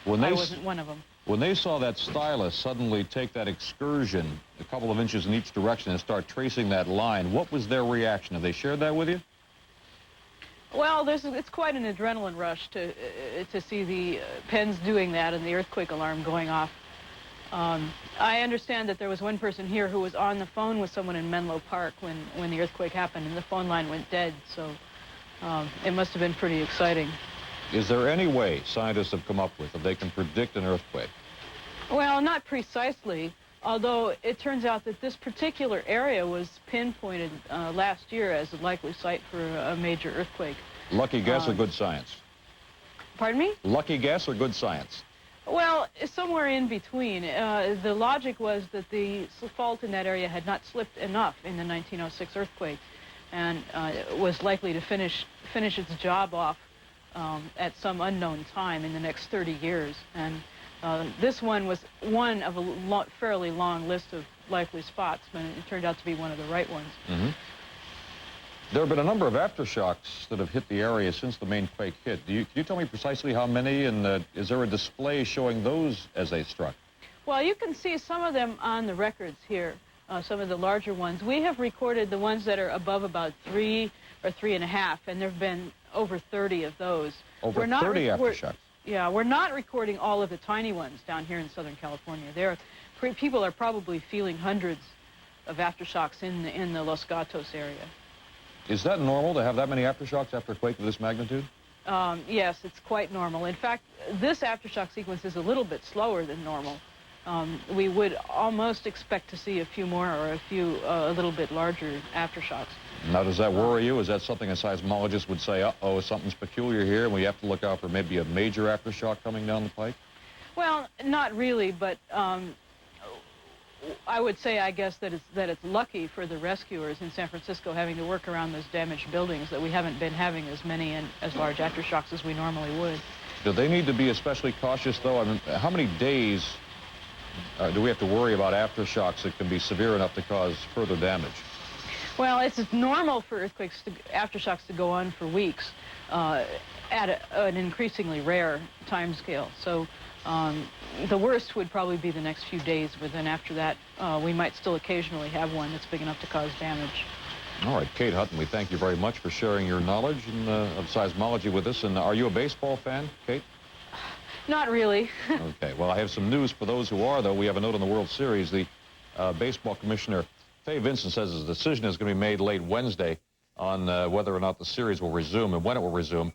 I wasn't one of them. When they saw that stylus suddenly take that excursion a couple of inches in each direction and start tracing that line, what was their reaction? Have they shared that with you? Well, it's quite an adrenaline rush to see the pens doing that and the earthquake alarm going off. I understand that there was one person here who was on the phone with someone in Menlo Park when the earthquake happened, and the phone line went dead, so it must have been pretty exciting. Is there any way scientists have come up with that they can predict an earthquake? Well, not precisely, although it turns out that this particular area was pinpointed last year as a likely site for a major earthquake. Lucky guess or good science? Pardon me? Lucky guess or good science? Well, somewhere in between. The logic was that the fault in that area had not slipped enough in the 1906 earthquake and was likely to finish its job off at some unknown time in the next 30 years. And this one was one of a fairly long list of likely spots, but it turned out to be one of the right ones. Mm-hmm. There have been a number of aftershocks that have hit the area since the main quake hit. Can you tell me precisely how many, and is there a display showing those as they struck? Well, you can see some of them on the records here, some of the larger ones. We have recorded the ones that are above about 3 or 3.5, and there have been over 30 of those. Over 30 aftershocks? Yeah, we're not recording all of the tiny ones down here in Southern California. People are probably feeling hundreds of aftershocks in the Los Gatos area. Is that normal to have that many aftershocks after a quake of this magnitude? Yes, it's quite normal. In fact, this aftershock sequence is a little bit slower than normal. We would almost expect to see a few more or a little bit larger aftershocks. Now, does that worry you? Is that something a seismologist would say, uh-oh, something's peculiar here, and we have to look out for maybe a major aftershock coming down the pike? Well, not really, but I would say, I guess, that it's lucky for the rescuers in San Francisco having to work around those damaged buildings that we haven't been having as many and as large aftershocks as we normally would. Do they need to be especially cautious, though? I mean, how many days do we have to worry about aftershocks that can be severe enough to cause further damage? Well, it's normal for aftershocks to go on for weeks at an increasingly rare time scale. So the worst would probably be the next few days, but then after that, we might still occasionally have one that's big enough to cause damage. All right, Kate Hutton, we thank you very much for sharing your knowledge of seismology with us. And are you a baseball fan, Kate? Not really. Okay, well, I have some news for those who are, though. We have a note on the World Series. The baseball commissioner, Fay Vincent, says his decision is going to be made late Wednesday on whether or not the series will resume and when it will resume.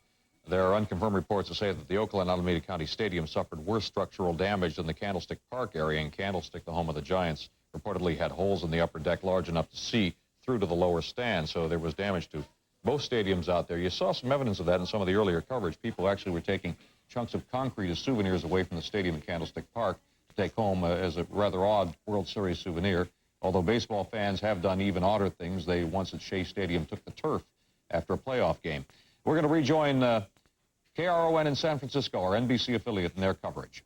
There are unconfirmed reports that say that the Oakland Alameda County Stadium suffered worse structural damage than the Candlestick Park area, and Candlestick, the home of the Giants, reportedly had holes in the upper deck large enough to see through to the lower stand, so there was damage to both stadiums out there. You saw some evidence of that in some of the earlier coverage. People actually were taking chunks of concrete as souvenirs away from the stadium in Candlestick Park to take home as a rather odd World Series souvenir. Although baseball fans have done even odder things, they once at Shea Stadium took the turf after a playoff game. We're going to rejoin KRON in San Francisco, our NBC affiliate, in their coverage.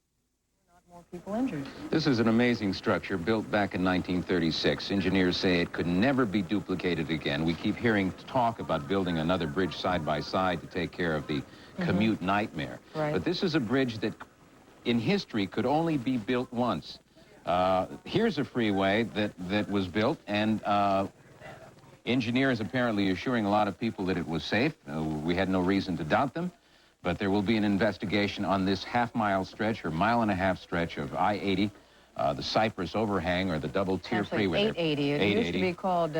More people injured. This is an amazing structure built back in 1936. Engineers say it could never be duplicated again. We keep hearing talk about building another bridge side by side to take care of the commute nightmare. Right. But this is a bridge that in history could only be built once. Here's a freeway that was built, and engineers apparently assuring a lot of people that it was safe. We had no reason to doubt them. But there will be an investigation on this half-mile stretch or mile-and-a-half stretch of I-80, the Cypress overhang or the double-tier freeway. 880. It used to be called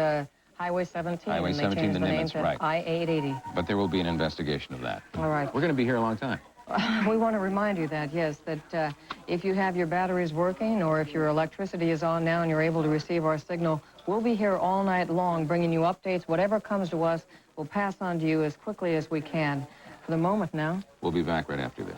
Highway 17. Highway and they 17, changed the the name name is to right. I-880. But there will be an investigation of that. All right. We're going to be here a long time. We want to remind you that, yes, that if you have your batteries working or if your electricity is on now and you're able to receive our signal, we'll be here all night long bringing you updates. Whatever comes to us, we'll pass on to you as quickly as we can. For the moment now. We'll be back right after this.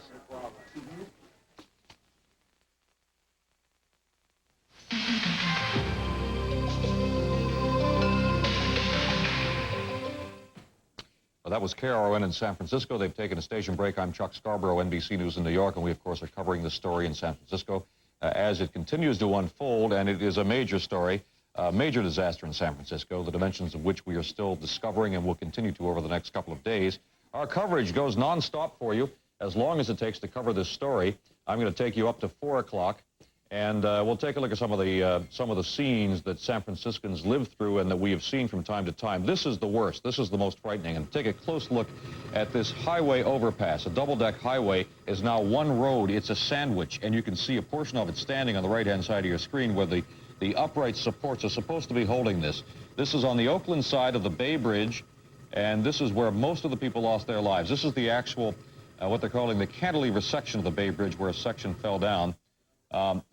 Well, that was KRON in San Francisco. They've taken a station break. I'm Chuck Scarborough, NBC News in New York, and we, of course, are covering the story in San Francisco as it continues to unfold, and it is a major story, a major disaster in San Francisco, the dimensions of which we are still discovering and will continue to over the next couple of days. Our coverage goes nonstop for you as long as it takes to cover this story. I'm going to take you up to 4 o'clock. And we'll take a look at some of the scenes that San Franciscans live through and that we have seen from time to time. This is the worst. This is the most frightening. And take a close look at this highway overpass. A double-deck highway is now one road. It's a sandwich, and you can see a portion of it standing on the right-hand side of your screen where the upright supports are supposed to be holding this. This is on the Oakland side of the Bay Bridge, and this is where most of the people lost their lives. This is the actual, what they're calling the cantilever section of the Bay Bridge, where a section fell down.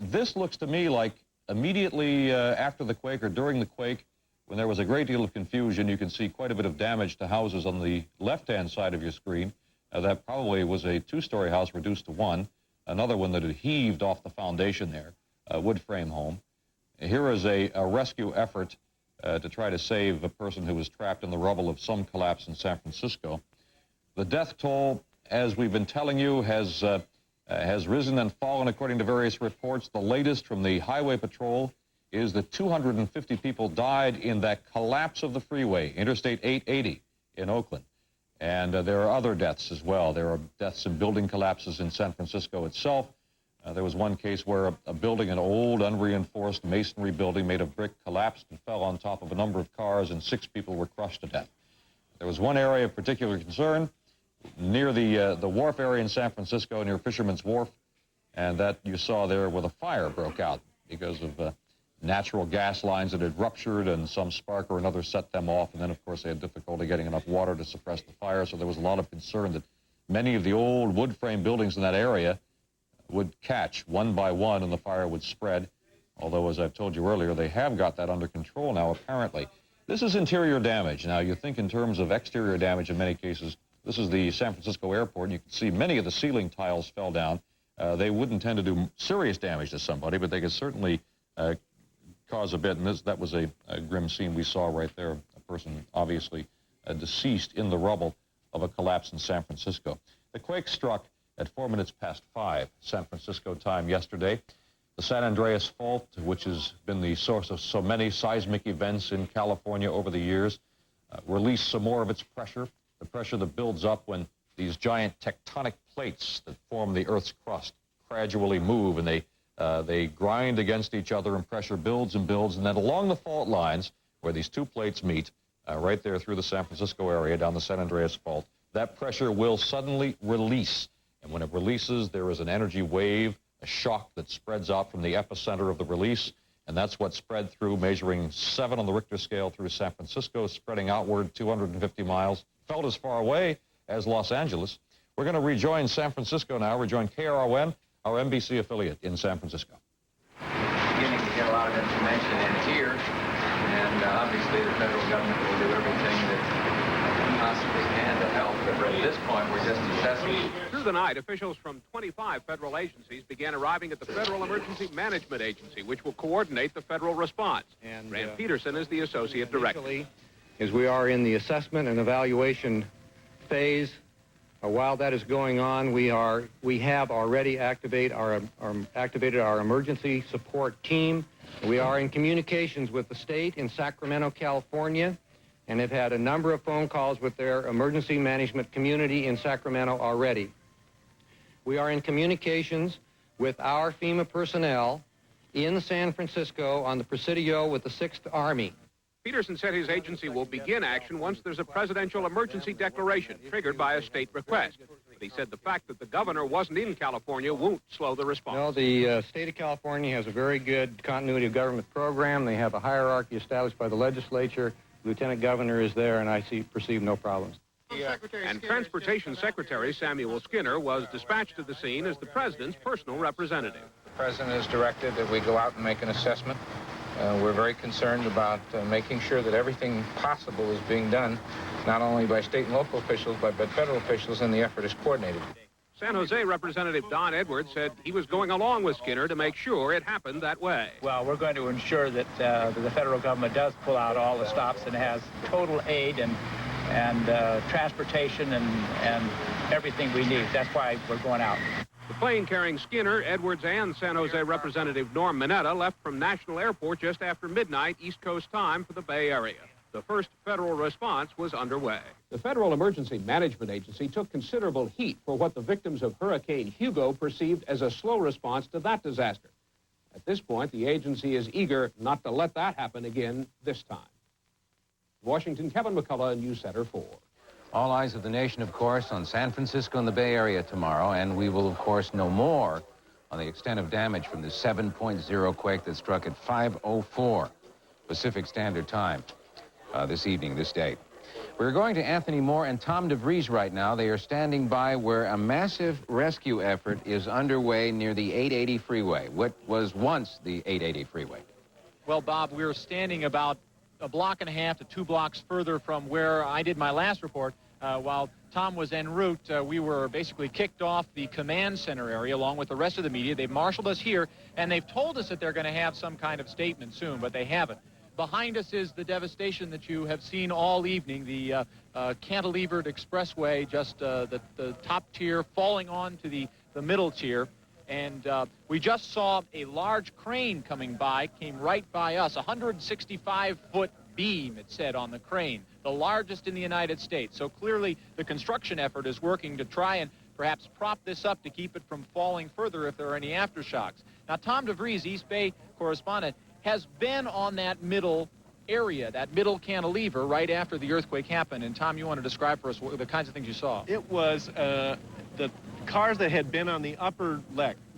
This looks to me like immediately after the quake or during the quake, when there was a great deal of confusion. You can see quite a bit of damage to houses on the left-hand side of your screen. That probably was a two-story house reduced to one, another one that had heaved off the foundation there, a wood frame home. Here is a rescue effort to try to save a person who was trapped in the rubble of some collapse in San Francisco. The death toll, as we've been telling you, has risen and fallen according to various reports. The latest from the Highway Patrol is that 250 people died in that collapse of the freeway, Interstate 880 in Oakland. And there are other deaths as well. There are deaths in building collapses in San Francisco itself. There was one case where a building, an old unreinforced masonry building made of brick, collapsed and fell on top of a number of cars, and 6 people were crushed to death. There was one area of particular concern near the wharf area in San Francisco, near Fisherman's Wharf, and that you saw there where the fire broke out because of natural gas lines that had ruptured, and some spark or another set them off, and then, of course, they had difficulty getting enough water to suppress the fire, so there was a lot of concern that many of the old wood frame buildings in that area would catch one by one and the fire would spread, although, as I've told you earlier, they have got that under control now, apparently. This is interior damage. Now, you think in terms of exterior damage in many cases. This is the San Francisco airport, and you can see many of the ceiling tiles fell down. They wouldn't tend to do serious damage to somebody, but they could certainly cause a bit, and that was a grim scene we saw right there, a person obviously deceased in the rubble of a collapse in San Francisco. The quake struck at 5:04 San Francisco time yesterday. The San Andreas Fault, which has been the source of so many seismic events in California over the years, released some more of its pressure, the pressure that builds up when these giant tectonic plates that form the Earth's crust gradually move, and they grind against each other, and pressure builds and builds, and then along the fault lines where these two plates meet, right there through the San Francisco area down the San Andreas Fault, that pressure will suddenly release. And when it releases, there is an energy wave, a shock that spreads out from the epicenter of the release, and that's what spread through, measuring 7 on the Richter scale through San Francisco, spreading outward 250 miles, felt as far away as Los Angeles. We're going to rejoin San Francisco now, rejoin KRON, our NBC affiliate in San Francisco. Beginning to get a lot of information in here, and obviously the federal government will do everything that possibly can to help, but at this point we're just assessing. Through the night, officials from 25 federal agencies began arriving at the Federal Emergency Management Agency, which will coordinate the federal response. And Rand Peterson is the associate director. As we are in the assessment and evaluation phase, while that is going on, we have already activated our emergency support team. We are in communications with the state in Sacramento, California, and have had a number of phone calls with their emergency management community in Sacramento already. We are in communications with our FEMA personnel in San Francisco on the Presidio with the 6th Army. Peterson said his agency will begin action once there's a presidential emergency declaration triggered by a state request. But he said the fact that the governor wasn't in California won't slow the response. No, the state of California has a very good continuity of government program. They have a hierarchy established by the legislature. Lieutenant Governor is there, and I perceive no problems. And Transportation Secretary Samuel Skinner was dispatched to the scene as the president's personal representative. The president has directed that we go out and make an assessment. We're very concerned about making sure that everything possible is being done, not only by state and local officials, but by federal officials, and the effort is coordinated. San Jose Representative Don Edwards said he was going along with Skinner to make sure it happened that way. Well, we're going to ensure that the federal government does pull out all the stops and has total aid and transportation and everything we need. That's why we're going out. The plane carrying Skinner, Edwards, and San Jose Representative Norm Mineta left from National Airport just after midnight East Coast time for the Bay Area. The first federal response was underway. The Federal Emergency Management Agency took considerable heat for what the victims of Hurricane Hugo perceived as a slow response to that disaster. At this point, the agency is eager not to let that happen again this time. Washington, Kevin McCullough, News Center 4. All eyes of the nation, of course, on San Francisco and the Bay Area tomorrow, and we will, of course, know more on the extent of damage from the 7.0 quake that struck at 5:04 Pacific Standard Time this evening, this day. We're going to Anthony Moore and Tom DeVries right now. They are standing by where a massive rescue effort is underway near the 880 freeway, what was once the 880 freeway. Well, Bob, we're standing about a block and a half to 2 blocks further from where I did my last report. While Tom was en route, we were basically kicked off the command center area along with the rest of the media. They've marshaled us here, and they've told us that they're going to have some kind of statement soon, but they haven't. Behind us is the devastation that you have seen all evening, the cantilevered expressway, just the top tier falling on to the middle tier. And we just saw a large crane coming by, came right by us, a 165-foot beam, it said on the crane, the largest in the United States. So clearly the construction effort is working to try and perhaps prop this up to keep it from falling further if there are any aftershocks. Now, Tom DeVries, East Bay correspondent, has been on that middle area, that middle cantilever, right after the earthquake happened. And Tom, you want to describe for us the kinds of things you saw? It was the cars that had been on the upper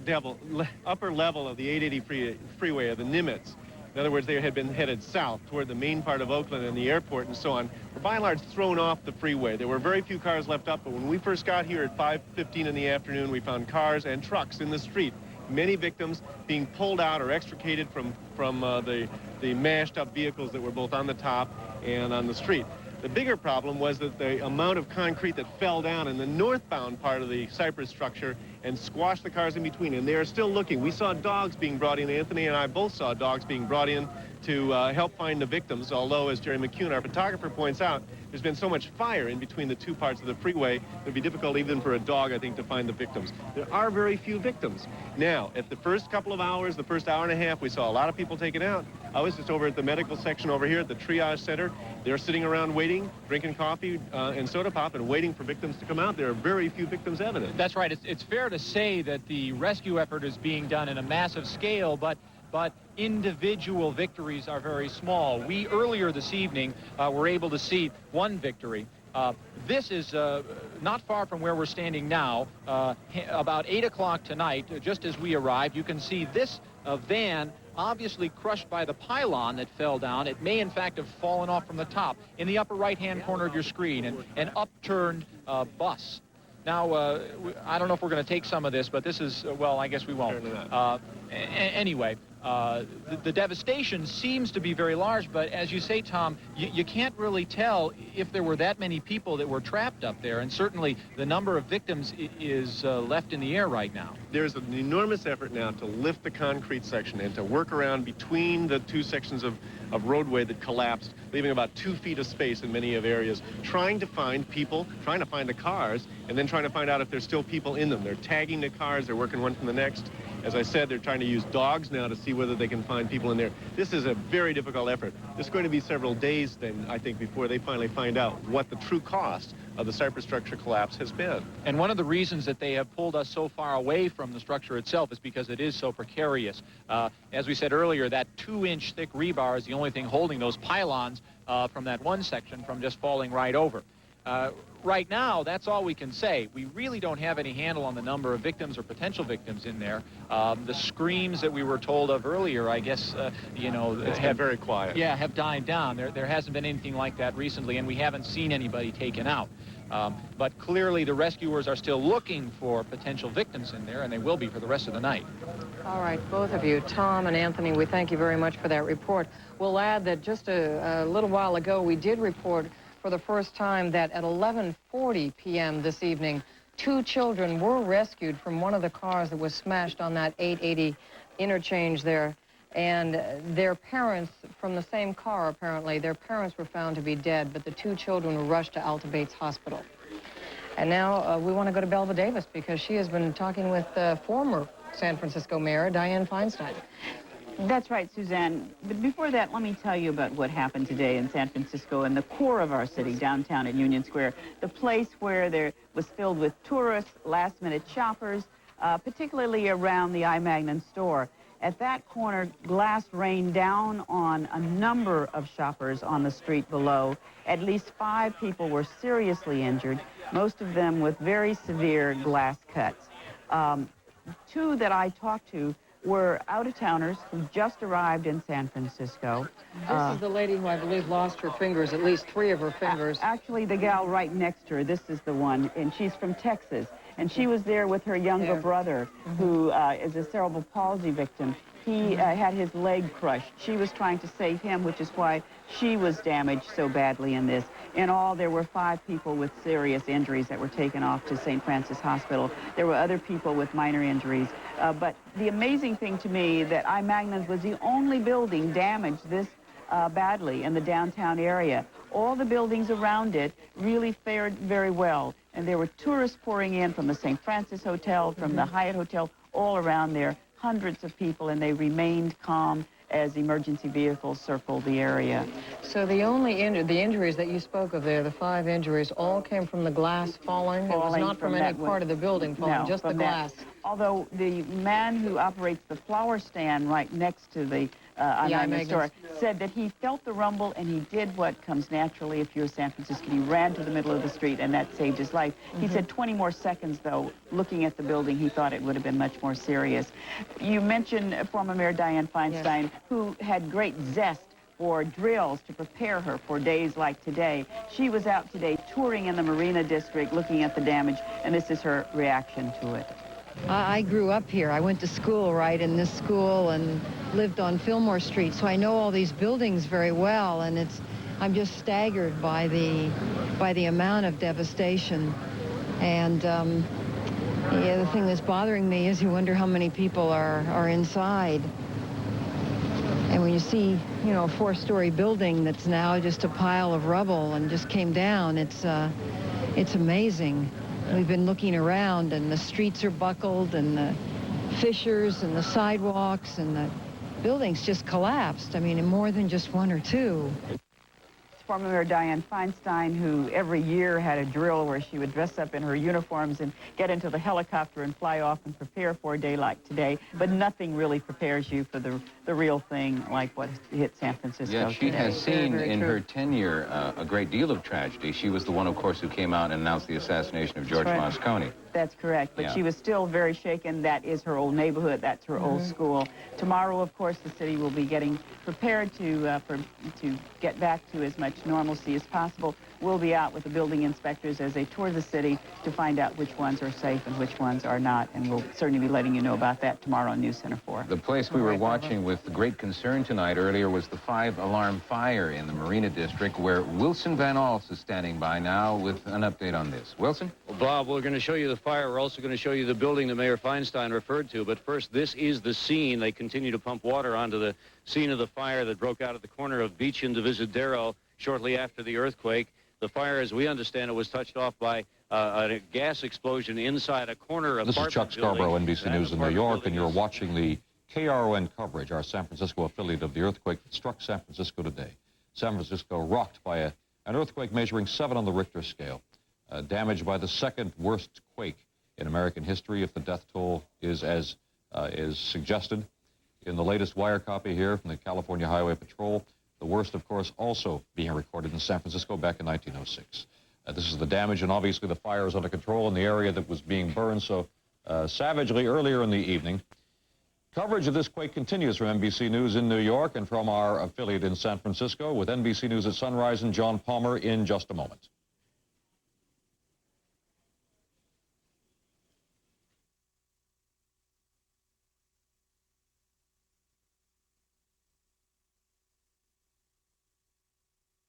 level of the 880 freeway, of the Nimitz. In other words, they had been headed south toward the main part of Oakland and the airport and so on, were by and large thrown off the freeway. There were very few cars left up, but when we first got here at 5:15 in the afternoon, we found cars and trucks in the street. Many victims being pulled out or extricated from the mashed up vehicles that were both on the top and on the street. The bigger problem was that the amount of concrete that fell down in the northbound part of the Cypress structure and squashed the cars in between, and they are still looking. We saw dogs being brought in. Anthony and I both saw dogs being brought in to help find the victims, although, as Jerry McCune, our photographer, points out, there's been so much fire in between the two parts of the freeway, it would be difficult even for a dog, I think, to find the victims. There are very few victims. Now, at the first couple of hours, the first hour and a half, we saw a lot of people taken out. I was just over at the medical section over here at the triage center. They're sitting around waiting, drinking coffee and soda pop and waiting for victims to come out. There are very few victims evident. That's right. It's fair to say that the rescue effort is being done in a massive scale, but individual victories are very small. We, earlier this evening, were able to see one victory. This is not far from where we're standing now. About 8 o'clock tonight, just as we arrived, you can see this van obviously crushed by the pylon that fell down. It may, in fact, have fallen off from the top. In the upper right-hand corner of your screen, an upturned bus. Now, I don't know if we're going to take some of this, but this is, well, I guess we won't. Anyway, the devastation seems to be very large, but as you say, Tom, you can't really tell if there were that many people that were trapped up there, and certainly the number of victims is left in the air right now. There's an enormous effort now to lift the concrete section and to work around between the two sections of roadway that collapsed, leaving about 2 feet of space in many of areas, trying to find people, trying to find the cars, and then trying to find out if there's still people in them. They're tagging the cars, they're working one from the next. As I said, they're trying to use dogs now to see whether they can find people in there. This is a very difficult effort. It's going to be several days then, I think, before they finally find out what the true cost of the Cypress structure collapse has been. And one of the reasons that they have pulled us so far away from the structure itself is because it is so precarious. As we said earlier, that 2-inch thick rebar is the only thing holding those pylons from that one section from just falling right over. Right now, that's all we can say. We really don't have any handle on the number of victims or potential victims in there. The screams that we were told of earlier, I guess, you know, it's been very quiet. Yeah, have died down. There hasn't been anything like that recently, and we haven't seen anybody taken out. But clearly the rescuers are still looking for potential victims in there, and they will be for the rest of the night. All right, both of you, Tom and Anthony, we thank you very much for that report. We'll add that just a little while ago, we did report for the first time that at 11:40 p.m. this evening, 2 children were rescued from one of the cars that was smashed on that 880 interchange there. And their parents, from the same car apparently, their parents were found to be dead, but the 2 children were rushed to Alta Bates Hospital. And now we want to go to Belva Davis because she has been talking with former San Francisco Mayor Dianne Feinstein. That's right, Suzanne. But before that, let me tell you about what happened today in San Francisco in the core of our city, downtown at Union Square, the place where there was filled with tourists, last-minute shoppers, particularly around the I. Magnin store. At that corner, glass rained down on a number of shoppers on the street below. At least 5 people were seriously injured, most of them with very severe glass cuts. 2 that I talked to were out-of-towners who just arrived in San Francisco. This is the lady who I believe lost her fingers, at least 3 of her fingers. Actually, the gal right next to her, this is the one, and she's from Texas. And she was there with her younger brother, who is a cerebral palsy victim. He had his leg crushed. She was trying to save him, which is why she was damaged so badly in this. In all, there were 5 people with serious injuries that were taken off to St. Francis Hospital. There were other people with minor injuries. But the amazing thing to me that I. Magnus was the only building damaged this badly in the downtown area. All the buildings around it really fared very well. And there were tourists pouring in from the St. Francis Hotel, from the Hyatt Hotel, all around there, hundreds of people, and they remained calm as emergency vehicles circled the area. So the only injuries that you spoke of there, the 5 injuries, all came from the glass falling? It was not from any part of the building falling, no, just the glass? Although the man who operates the flower stand right next to the store said that he felt the rumble and he did what comes naturally if you're San Francisco. He ran to the middle of the street and that saved his life. He said 20 more seconds, though, looking at the building, he thought it would have been much more serious. You mentioned former Mayor Dianne Feinstein, who had great zest for drills to prepare her for days like today. She was out today touring in the Marina District, looking at the damage, and this is her reaction to it. I grew up here. I went to school right in this school and lived on Fillmore Street, so I know all these buildings very well, and I'm just staggered by the amount of devastation. And the other thing that's bothering me is you wonder how many people are inside. And when you see, a 4-story building that's now just a pile of rubble and just came down, it's amazing. We've been looking around, and the streets are buckled, and the fissures, and the sidewalks, and the buildings just collapsed. I mean, in more than just 1 or 2. Former Mayor Dianne Feinstein, who every year had a drill where she would dress up in her uniforms and get into the helicopter and fly off and prepare for a day like today. But nothing really prepares you for the real thing like what hit San Francisco Yeah, she today. has seen in her tenure a great deal of tragedy. She was the one, of course, who came out and announced the assassination of George Moscone. That's correct, but she was still very shaken. That is her old neighborhood. That's her old school. Tomorrow, of course, the city will be getting prepared to get back to as much normalcy as possible. We'll be out with the building inspectors as they tour the city to find out which ones are safe and which ones are not, and we'll certainly be letting you know about that tomorrow on News Center 4. The place we were watching with great concern tonight earlier was the 5-alarm fire in the Marina District, where Wilson Van Alst is standing by now with an update on this. Wilson? Well, Bob, we're going to show you the fire. We're also going to show you the building that Mayor Feinstein referred to. But first, this is the scene. They continue to pump water onto the scene of the fire that broke out at the corner of Beach and Divisadero shortly after the earthquake. The fire, as we understand it, was touched off by a gas explosion inside a corner apartment building. This is Chuck Scarborough, NBC News in New York, and you're watching the KRON coverage, our San Francisco affiliate of the earthquake that struck San Francisco today. San Francisco rocked by an earthquake measuring 7 on the Richter scale, damaged by the 2nd worst quake in American history, if the death toll is as is suggested in the latest wire copy here from the California Highway Patrol. The worst, of course, also being recorded in San Francisco back in 1906. This is the damage, and obviously the fire is under control in the area that was being burned so savagely earlier in the evening. Coverage of this quake continues from NBC News in New York and from our affiliate in San Francisco with NBC News at Sunrise and John Palmer in just a moment.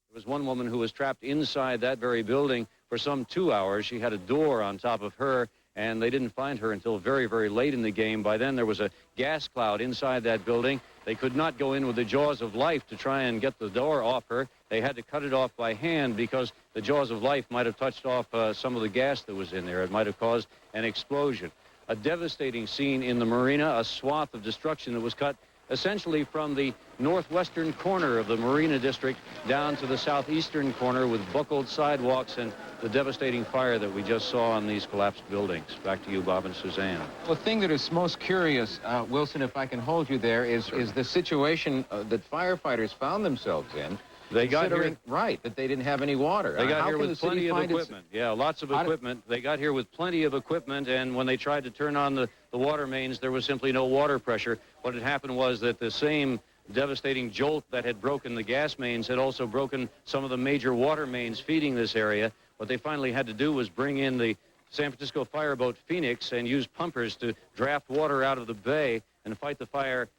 There was one woman who was trapped inside that very building for some 2 hours. She had a door on top of her, and they didn't find her until very, very late in the game. By then, there was a gas cloud inside that building. They could not go in with the jaws of life to try and get the door off her. They had to cut it off by hand because the jaws of life might have touched off some of the gas that was in there. It might have caused an explosion. A devastating scene in the marina, a swath of destruction that was cut essentially from the northwestern corner of the Marina District down to the southeastern corner with buckled sidewalks and the devastating fire that we just saw on these collapsed buildings. Back to you, Bob and Suzanne. The thing that is most curious, Wilson, if I can hold you there, is the situation that firefighters found themselves in. They got here, right, that they didn't have any water. They got here with plenty of equipment. Yeah, lots of equipment. They got here with plenty of equipment, and when they tried to turn on the water mains, there was simply no water pressure. What had happened was that the same devastating jolt that had broken the gas mains had also broken some of the major water mains feeding this area. What they finally had to do was bring in the San Francisco fireboat Phoenix and use pumpers to draft water out of the bay and fight the fire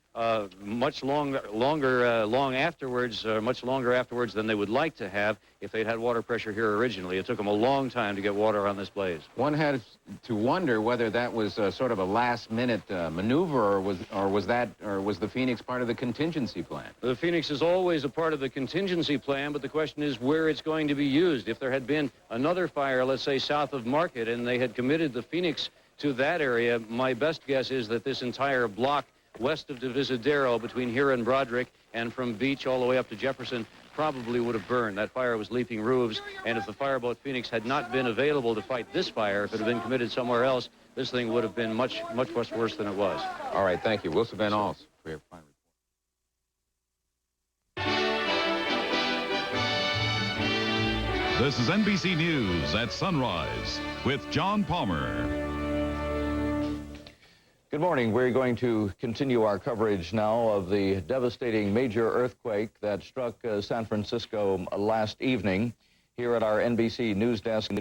much longer afterwards than they would like to have if they'd had water pressure here originally. It took them a long time to get water on this blaze. One has to wonder whether that was sort of a last-minute maneuver, or was the Phoenix part of the contingency plan? The Phoenix is always a part of the contingency plan, but the question is where it's going to be used. If there had been another fire, let's say south of Market, and they had committed the Phoenix to that area, my best guess is that this entire block west of Divisadero, between here and Broderick, and from Beach all the way up to Jefferson, probably would have burned. That fire was leaping roofs, and if the fireboat Phoenix had not been available to fight this fire, if it had been committed somewhere else, this thing would have been much worse than it was. All right, thank you. Wilson Van Alst for your final report. This is NBC News at Sunrise with John Palmer. Good morning. We're going to continue our coverage now of the devastating major earthquake that struck San Francisco last evening. Here at our NBC News desk in